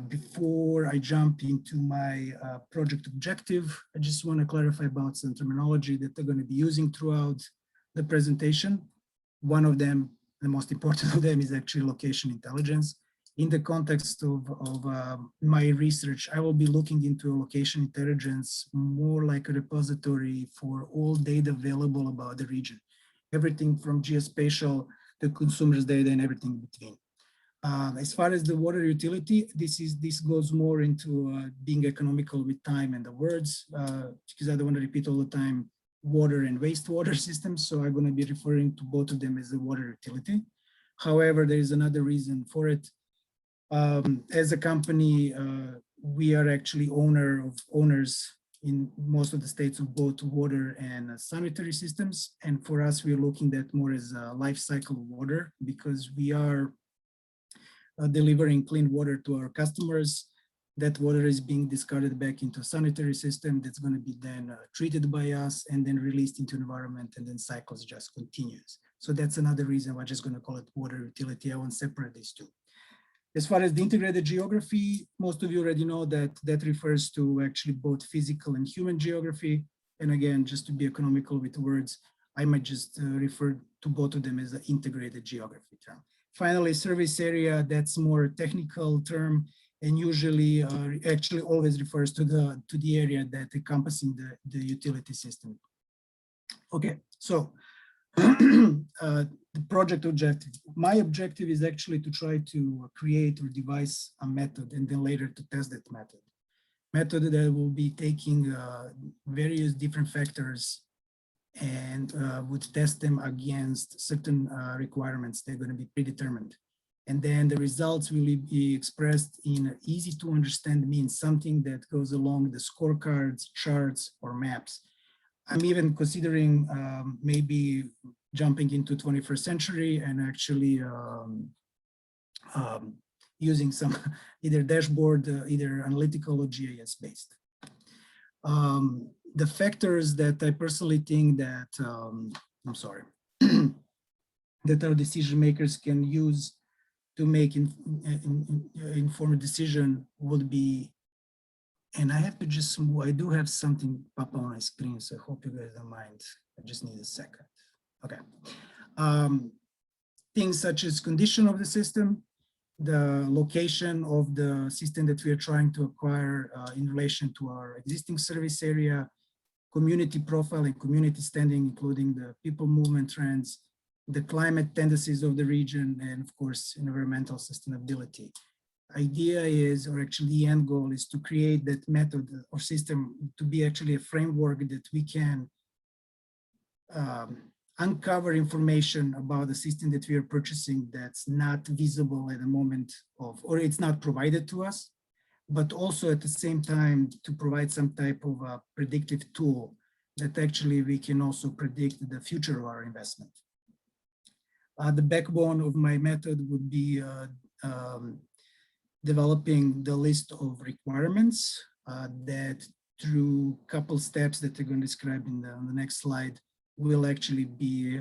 Before I jump into my project objective, I just want to clarify about some terminology that they're going to be using throughout the presentation. One of them, the most important of them, is actually location intelligence. In the context of my research, I will be looking into location intelligence more like a repository for all data available about the region. Everything from geospatial to consumers data and everything in between. As far as the water utility, this goes more into being economical with time and the words, because I don't want to repeat all the time water and wastewater systems. So I'm going to be referring to both of them as the water utility. However, there is another reason for it. As a company, we are actually owners in most of the states of both water and sanitary systems. And for us, we're looking at more as a life cycle of water, because we are delivering clean water to our customers. That water is being discarded back into a sanitary system that's going to be then treated by us and then released into environment, and then cycles just continues. So that's another reason why I'm just going to call it water utility. I won't separate these two. As far as the integrated geography, most of you already know that that refers to actually both physical and human geography. And again, just to be economical with words, I might just refer to both of them as the integrated geography term. Finally, service area, that's more technical term, and usually actually always refers to the area that encompassing the utility system. Okay, so the project objective. My objective is actually to try to create or devise a method and then later to test that method that will be taking various different factors and would test them against certain requirements. They're going to be predetermined. And then the results will be expressed in easy to understand means, something that goes along the scorecards, charts, or maps. I'm even considering maybe jumping into 21st century and actually using some either dashboard, either analytical or GIS based. The factors that I personally think that, I'm sorry, that our decision makers can use to make informed decision would be, and I have to just move, I do have something pop on my screen, so I hope you guys don't mind. I just need a second. Okay. Things such as condition of the system, the location of the system that we are trying to acquire in relation to our existing service area, community profile and community standing, including the people movement trends, the climate tendencies of the region, and of course, environmental sustainability. Idea is, or actually the end goal is to create that method or system to be actually a framework that we can uncover information about the system that we are purchasing that's not visible at the moment of, or it's not provided to us, but also at the same time to provide some type of a predictive tool that actually we can also predict the future of our investment. The backbone of my method would be developing the list of requirements that through a couple steps that I'm going to describe on the next slide will actually be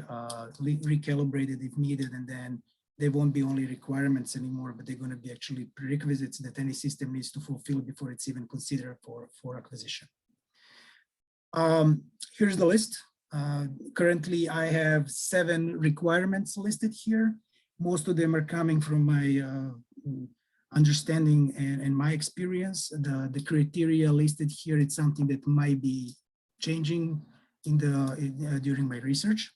recalibrated if needed, and then they won't be only requirements anymore, but they're going to be actually prerequisites that any system needs to fulfill before it's even considered for acquisition. Here's the list. Currently, I have 7 requirements listed here. Most of them are coming from my understanding and my experience. The criteria listed here, it's something that might be changing during my research.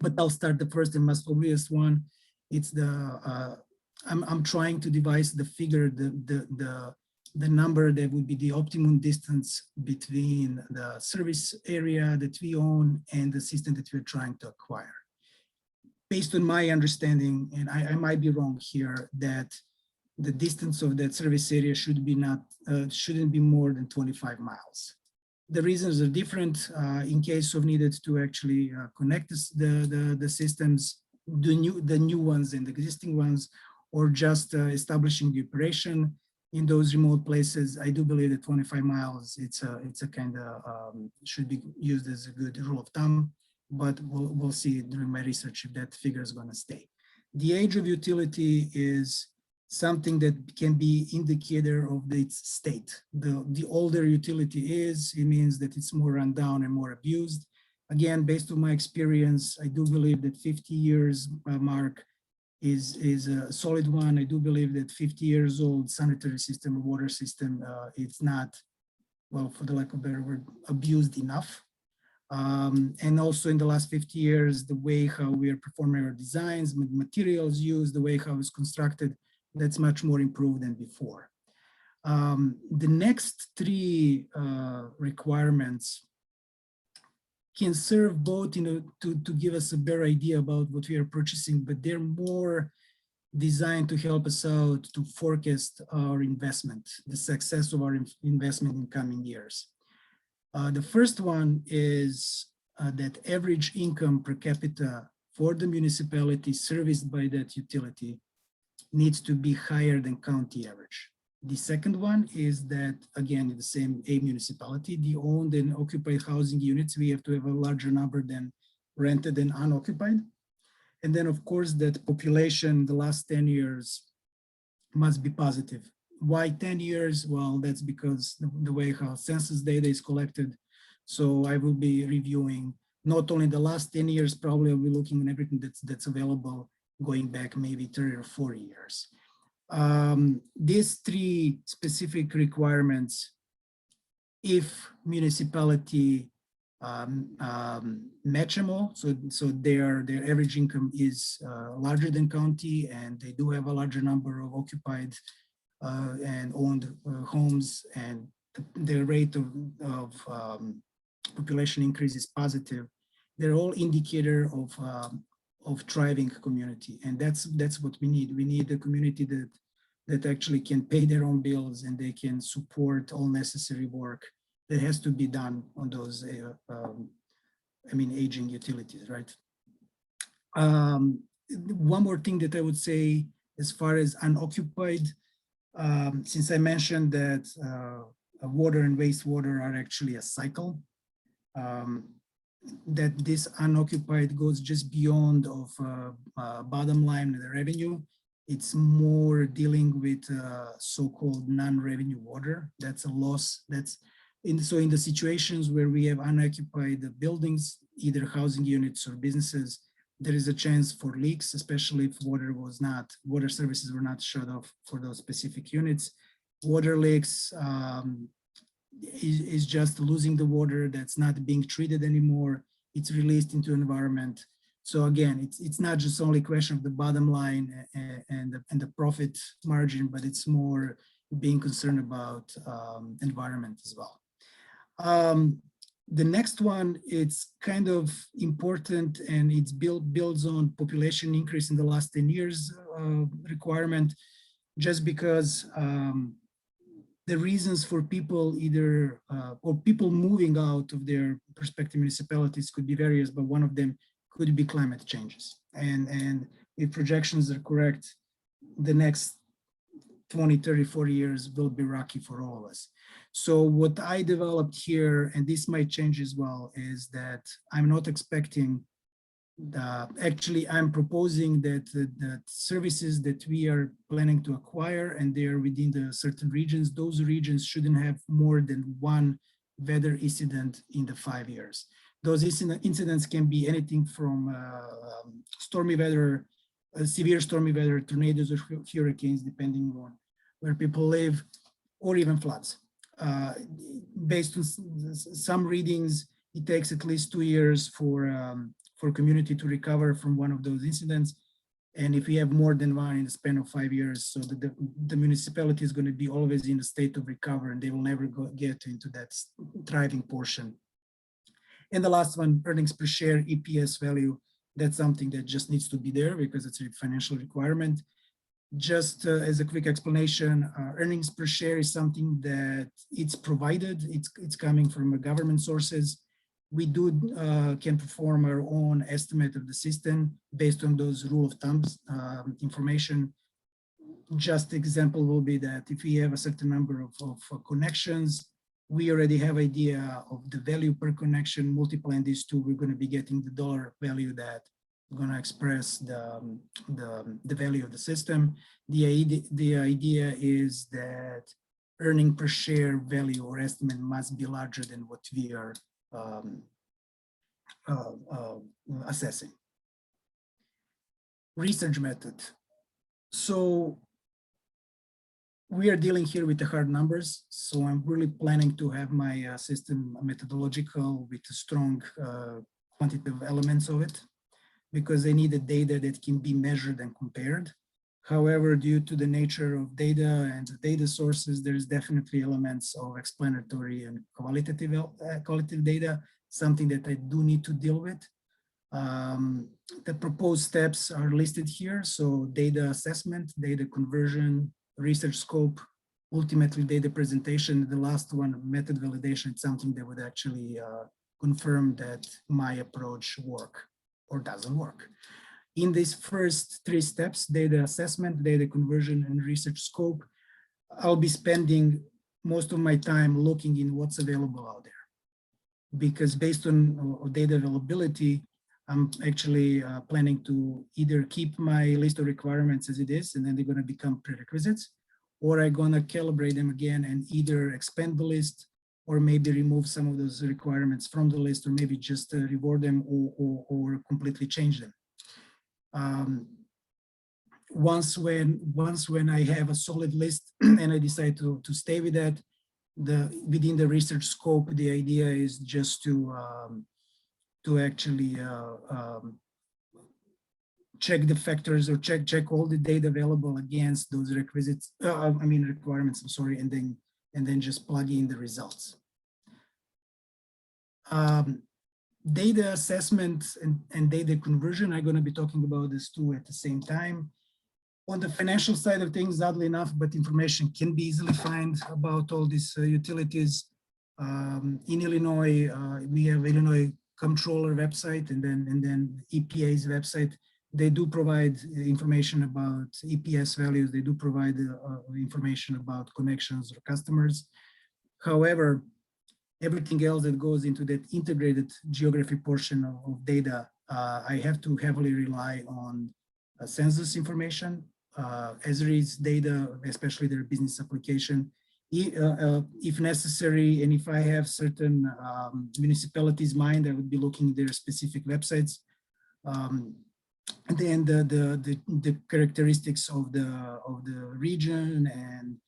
But I'll start the first and most obvious one. It's the I'm trying to devise the figure, the number that would be the optimum distance between the service area that we own and the system that we're trying to acquire. Based on my understanding, and I might be wrong here, that the distance of that service area shouldn't be more than 25 miles. The reasons are different in case of needed to actually connect the systems, the new ones and the existing ones, or just establishing the operation in those remote places. I do believe that 25 miles, it's a kind of should be used as a good rule of thumb, but we'll see during my research if that figure is going to stay. The age of utility is something that can be indicator of its state. The older utility is, it means that it's more run down and more abused. Again, based on my experience, I do believe that 50 years mark is a solid one. I do believe that 50 years old sanitary system or water system, it's not, well, for the lack of a better word, abused enough. And also in the last 50 years, the way how we are performing our designs, materials used, the way how it's constructed, that's much more improved than before. The next 3 requirements can serve both, to give us a better idea about what we are purchasing, but they're more designed to help us out to forecast our investment, the success of our investment in coming years. The first one is that average income per capita for the municipality serviced by that utility needs to be higher than county average. The second one is that, again, in the same municipality, the owned and occupied housing units, we have to have a larger number than rented and unoccupied. And then, of course, that population the last 10 years must be positive. Why 10 years? Well, that's because the way how census data is collected. So I will be reviewing not only the last 10 years, probably I'll be looking at everything that's available going back maybe 30 or 40 years. These 3 specific requirements, if municipality match them all, so their average income is larger than county, and they do have a larger number of occupied and owned homes, and the rate of population increase is positive, they're all indicator of thriving community. And that's what we need. We need a community that actually can pay their own bills and they can support all necessary work that has to be done on those, aging utilities, right? One more thing that I would say as far as unoccupied, since I mentioned that water and wastewater are actually a cycle, that this unoccupied goes just beyond of bottom line and the revenue. It's more dealing with so-called non-revenue water. That's a loss. So in the situations where we have unoccupied buildings, either housing units or businesses, there is a chance for leaks, especially if water services were not shut off for those specific units. Water leaks is just losing the water that's not being treated anymore. It's released into environment. So again, it's not just only a question of the bottom line and the profit margin, but it's more being concerned about environment as well. The next one, it's kind of important, and it's builds on population increase in the last 10 years requirement, just because the reasons for people or people moving out of their respective municipalities could be various, but one of them could be climate changes. And if projections are correct, the next 20, 30, 40 years will be rocky for all of us. So what I developed here, and this might change as well, is that I'm not expecting actually, I'm proposing that the services that we are planning to acquire, and they are within the certain regions, those regions shouldn't have more than one weather incident in the 5 years. Those incidents can be anything from stormy weather, severe stormy weather, tornadoes or hurricanes, depending on where people live, or even floods. Based on some readings, it takes at least 2 years for community to recover from one of those incidents. And if we have more than one in the span of 5 years, so the municipality is going to be always in a state of recovery, and they will never get into that thriving portion. And the last one, earnings per share, EPS value, that's something that just needs to be there because it's a financial requirement. Just as a quick explanation, earnings per share is something that it's provided, it's coming from government sources. We can perform our own estimate of the system based on those rule of thumbs information. Just example will be that if we have a certain number of connections, we already have idea of the value per connection. Multiplying these two, we're going to be getting the dollar value that we're going to express the value of the system. The idea is that earning per share value or estimate must be larger than what we are assessing. Research method. So we are dealing here with the hard numbers. So I'm really planning to have my system methodological with strong quantitative elements of it, because I need the data that can be measured and compared. However, due to the nature of data and the data sources, there's definitely elements of explanatory and qualitative data, something that I do need to deal with. The proposed steps are listed here. So data assessment, data conversion, research scope, ultimately data presentation. The last one, method validation, it's something that would actually confirm that my approach works or doesn't work. In these first 3 steps, data assessment, data conversion, and research scope, I'll be spending most of my time looking in what's available out there. Because based on data availability, I'm actually planning to either keep my list of requirements as it is, and then they're going to become prerequisites, or I'm going to calibrate them again and either expand the list, or maybe remove some of those requirements from the list, or maybe just reward them or completely change them. Once when I have a solid list and I decide to stay with that, within the research scope, the idea is just to actually check the factors or check all the data available against those requirements. I'm sorry, and then just plug in the results. Data assessment and data conversion, I'm going to be talking about this too at the same time. On the financial side of things, oddly enough, but information can be easily found about all these utilities. In Illinois, we have Illinois Comptroller website and then EPA's website. They do provide information about EPS values. They do provide information about connections or customers. However, everything else that goes into that integrated geography portion of data, I have to heavily rely on census information, ESRI's data, especially their business application. If necessary, and if I have certain municipalities in mind, I would be looking at their specific websites. And then the characteristics of the region and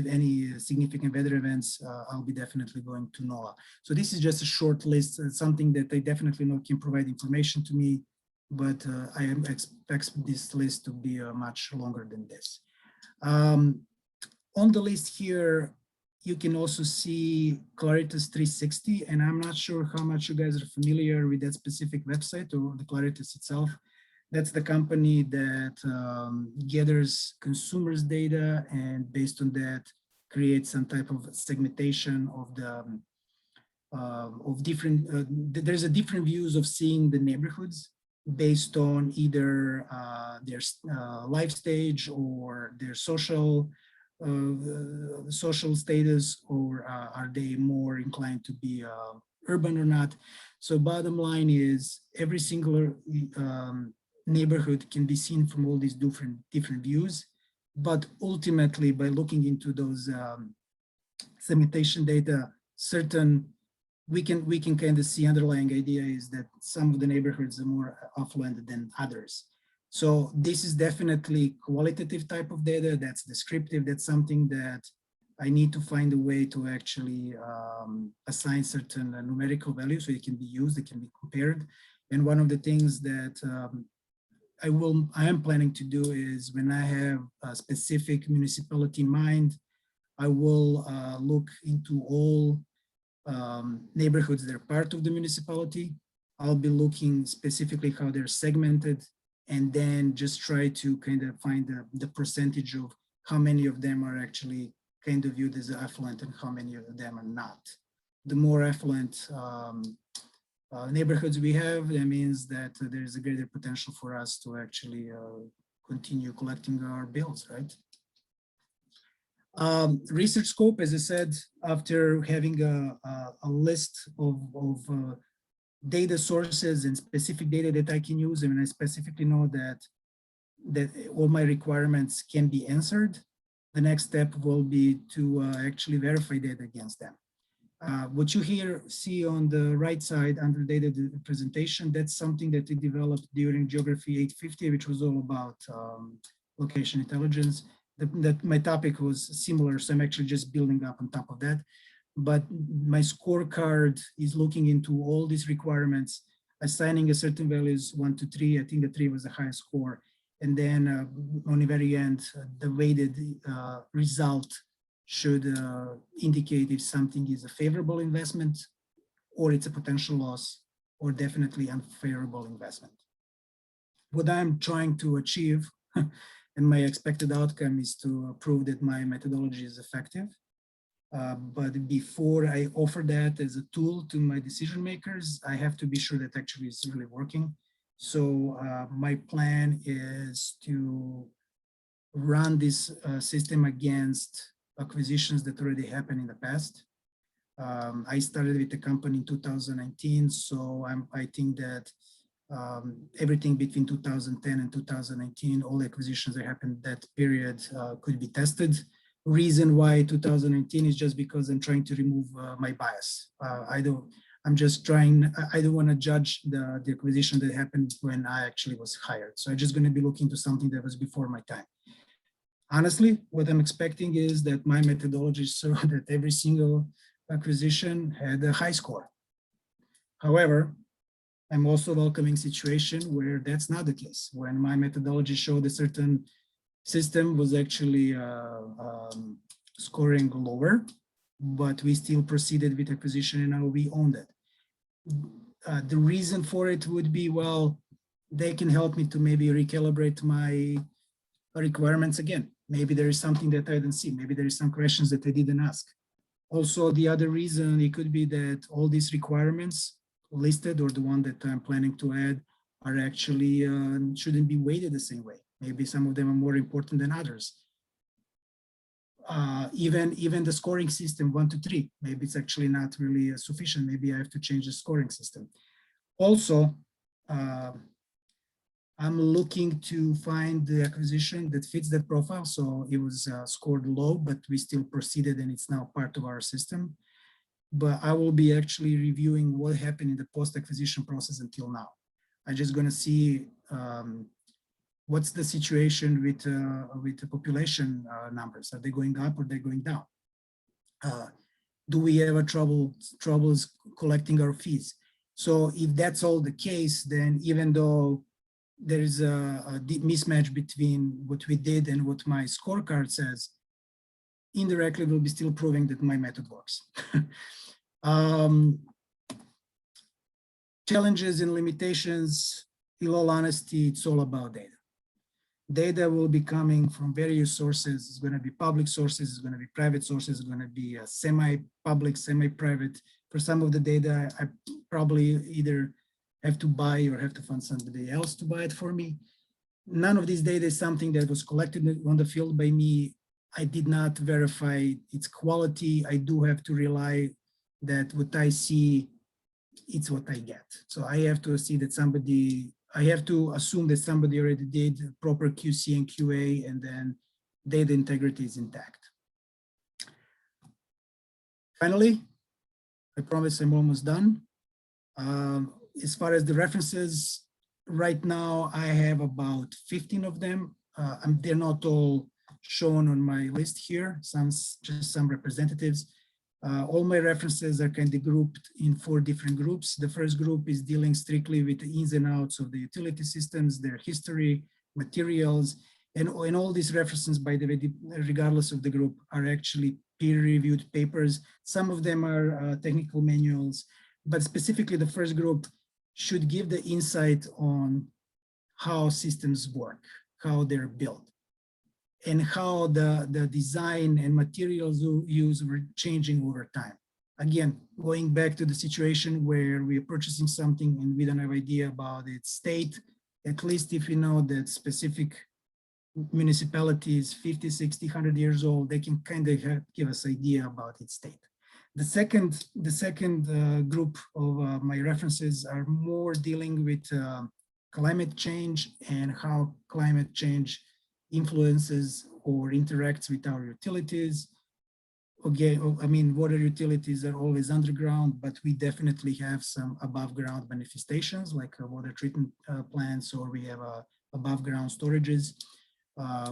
any significant weather events, I'll be definitely going to NOAA. So this is just a short list, something that they definitely know can provide information to me, but I expect this list to be much longer than this. On the list here, you can also see Claritas 360, and I'm not sure how much you guys are familiar with that specific website or the Claritas itself. That's the company that gathers consumers' data and based on that creates some type of segmentation of the different. There's a different views of seeing the neighborhoods based on either their life stage or their social status, or are they more inclined to be urban or not. So bottom line is every single neighborhood can be seen from all these different views, but ultimately by looking into those segmentation data, we can kind of see underlying idea is that some of the neighborhoods are more affluent than others. So this is definitely qualitative type of data. That's descriptive. That's something that I need to find a way to actually assign certain numerical values so it can be used, it can be compared. And one of the things that I am planning to do is when I have a specific municipality in mind, I will look into all neighborhoods that are part of the municipality. I'll be looking specifically how they're segmented, and then just try to kind of find the percentage of how many of them are actually kind of viewed as affluent and how many of them are not. The more affluent neighborhoods we have, that means that there is a greater potential for us to actually continue collecting our bills, right? Research scope, as I said, after having a list of data sources and specific data that I can use, and I specifically know that all my requirements can be answered, the next step will be to actually verify data against them. What you here see on the right side under data presentation, that's something that we developed during Geography 850, which was all about location intelligence. That my topic was similar, so I'm actually just building up on top of that. But my scorecard is looking into all these requirements, assigning a certain values 1 to 3. I think the 3 was the highest score. And then on the very end, the weighted result should indicate if something is a favorable investment or it's a potential loss or definitely unfavorable investment. What I'm trying to achieve and my expected outcome is to prove that my methodology is effective. But before I offer that as a tool to my decision makers, I have to be sure that actually it's really working. So my plan is to run this system against acquisitions that already happened in the past. I started with the company in 2019, so I think that everything between 2010 and 2019, all the acquisitions that happened that period could be tested. Reason why 2019 is just because I'm trying to remove my bias. I don't want to judge the acquisition that happened when I actually was hired. So I'm just going to be looking to something that was before my time. Honestly, what I'm expecting is that my methodology so that every single acquisition had a high score. However, I'm also welcoming situation where that's not the case. When my methodology showed a certain system was actually scoring lower, but we still proceeded with acquisition and now we own that. The reason for it would be, well, they can help me to maybe recalibrate my requirements again. Maybe there is something that I didn't see. Maybe there is some questions that I didn't ask. Also, the other reason it could be that all these requirements listed, or the one that I'm planning to add, are actually shouldn't be weighted the same way. Maybe some of them are more important than others. Even the scoring system 1 to 3, maybe it's actually not really sufficient. Maybe I have to change the scoring system. Also, I'm looking to find the acquisition that fits that profile. So it was scored low, but we still proceeded and it's now part of our system. But I will be actually reviewing what happened in the post-acquisition process until now. I'm just going to see what's the situation with the population numbers. Are they going up or they're going down? Do we have troubles collecting our fees? So if that's all the case, then even though there is a deep mismatch between what we did and what my scorecard says, indirectly we'll be still proving that my method works. Challenges and limitations, in all honesty, it's all about data. Data will be coming from various sources. It's going to be public sources, it's going to be private sources, it's going to be semi-public, semi-private. For some of the data, I probably either have to buy or have to find somebody else to buy it for me. None of this data is something that was collected on the field by me. I did not verify its quality. I do have to rely that what I see, it's what I get. So I have to see that I have to assume that somebody already did proper QC and QA, and then data integrity is intact. Finally, I promise I'm almost done. As far as the references, right now I have about 15 of them. They're not all shown on my list here, just some representatives. All my references are kind of grouped in 4 different groups. The first group is dealing strictly with the ins and outs of the utility systems, their history, materials, and all these references, by the way, regardless of the group, are actually peer-reviewed papers. Some of them are technical manuals, but specifically the first group should give the insight on how systems work, how they're built, and how the design and materials used were changing over time. Again, going back to the situation where we're purchasing something and we don't have idea about its state, at least if you know that specific municipalities 50, 60, 100 years old, they can kind of give us idea about its state. The second group of my references are more dealing with climate change and how climate change influences or interacts with our utilities. Okay, I mean, water utilities are always underground, but we definitely have some above ground manifestations like water treatment plants, or we have above ground storages.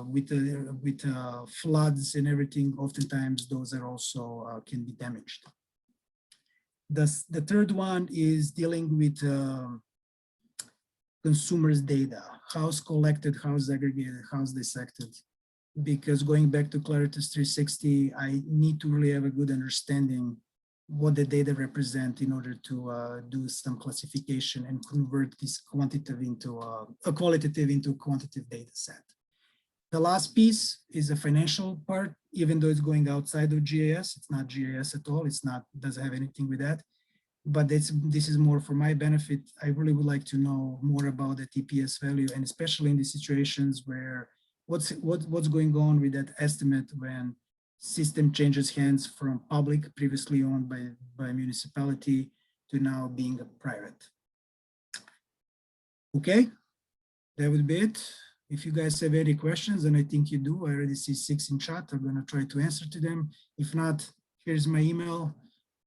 With floods and everything, oftentimes those are also can be damaged. The third one is dealing with consumers' data, how's collected, how's aggregated, how's dissected. Because going back to Claritas 360, I need to really have a good understanding what the data represent in order to do some classification and convert this quantitative into a qualitative into a quantitative data set. The last piece is a financial part, even though it's going outside of GIS. It's not GIS at all. It's not, doesn't have anything with that. But this is more for my benefit. I really would like to know more about the TPS value, and especially in the situations where what's going on with that estimate when system changes hands from public, previously owned by municipality, to now being a private. Okay, that would be it. If you guys have any questions, and I think you do, I already see 6 in chat. I'm gonna try to answer to them. If not, here's my email.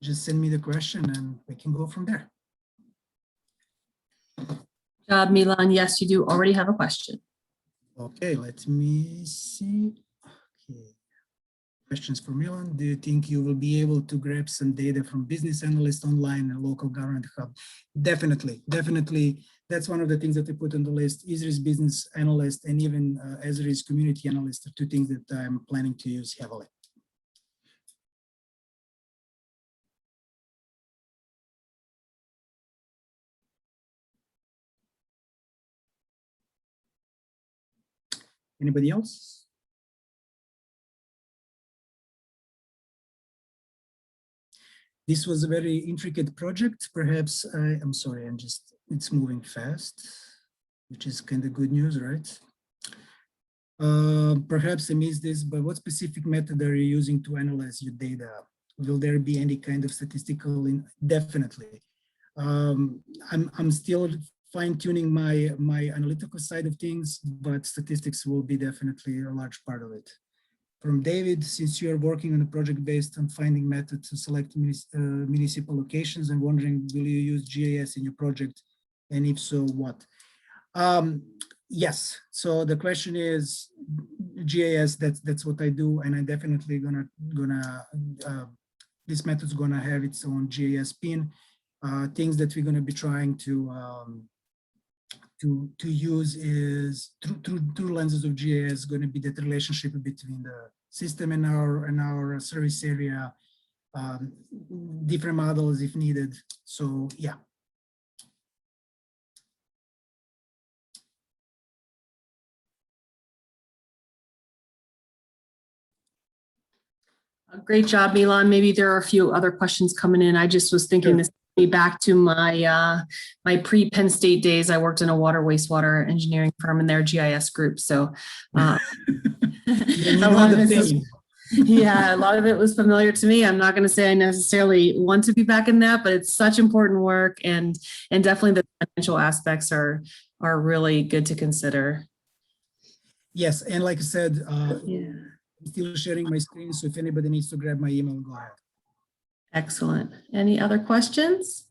Just send me the question and we can go from there. Milan, yes, you do already have a question. Okay, let me see. Okay. Questions for Milan. Do you think you will be able to grab some data from business analysts online and local government hub? Definitely, definitely. That's one of the things that I put on the list. Israel's business analyst and even Israel's community analyst are 2 things that I'm planning to use heavily. Anybody else? This was a very intricate project. Perhaps, I'm sorry, it's moving fast, which is kind of good news, right? Perhaps I missed this, but what specific method are you using to analyze your data? Will there be any kind of statistical? Definitely. I'm still fine-tuning my analytical side of things, but statistics will be definitely a large part of it. From David, since you are working on a project based on finding methods to select municipal locations, I'm wondering, will you use GIS in your project? And if so, what? Yes, so the question is GIS, that's what I do, and I definitely this method's gonna have its own GIS pin. Things that we're gonna be trying to use is through lenses of GIS going to be that relationship between the system and our service area, different models if needed. So yeah. Great job, Milan. Maybe there are a few other questions coming in. I just was thinking this me back to my my pre-Penn State days. I worked in a water wastewater engineering firm in their GIS group. So a lot of a lot of it was familiar to me. I'm not going to say I necessarily want to be back in that, but it's such important work, and definitely the financial aspects are really good to consider. Yes, and like I said, I'm still sharing my screen, so if anybody needs to grab my email, go ahead. Excellent. Any other questions?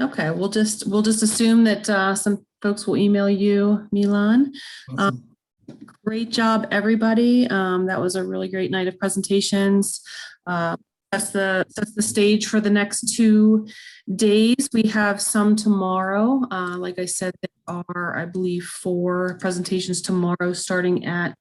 Okay, we'll just assume that some folks will email you, Milan. Awesome. Great job, everybody. That was a really great night of presentations. That's the stage for the next 2 days. We have some tomorrow. Like I said, there are, I believe, 4 presentations tomorrow starting at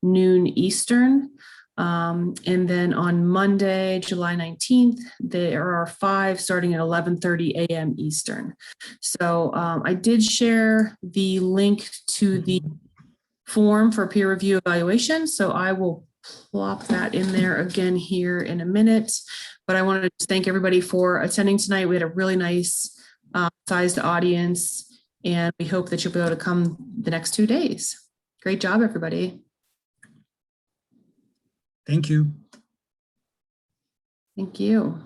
noon Eastern. And then on Monday, July 19th, there are 5 starting at 11:30 a.m. Eastern. So I did share the link to the form for peer review evaluation. So I will plop that in there again here in a minute. But I wanted to thank everybody for attending tonight. We had a really nice sized audience, and we hope that you'll be able to come the next 2 days. Great job, everybody. Thank you. Thank you.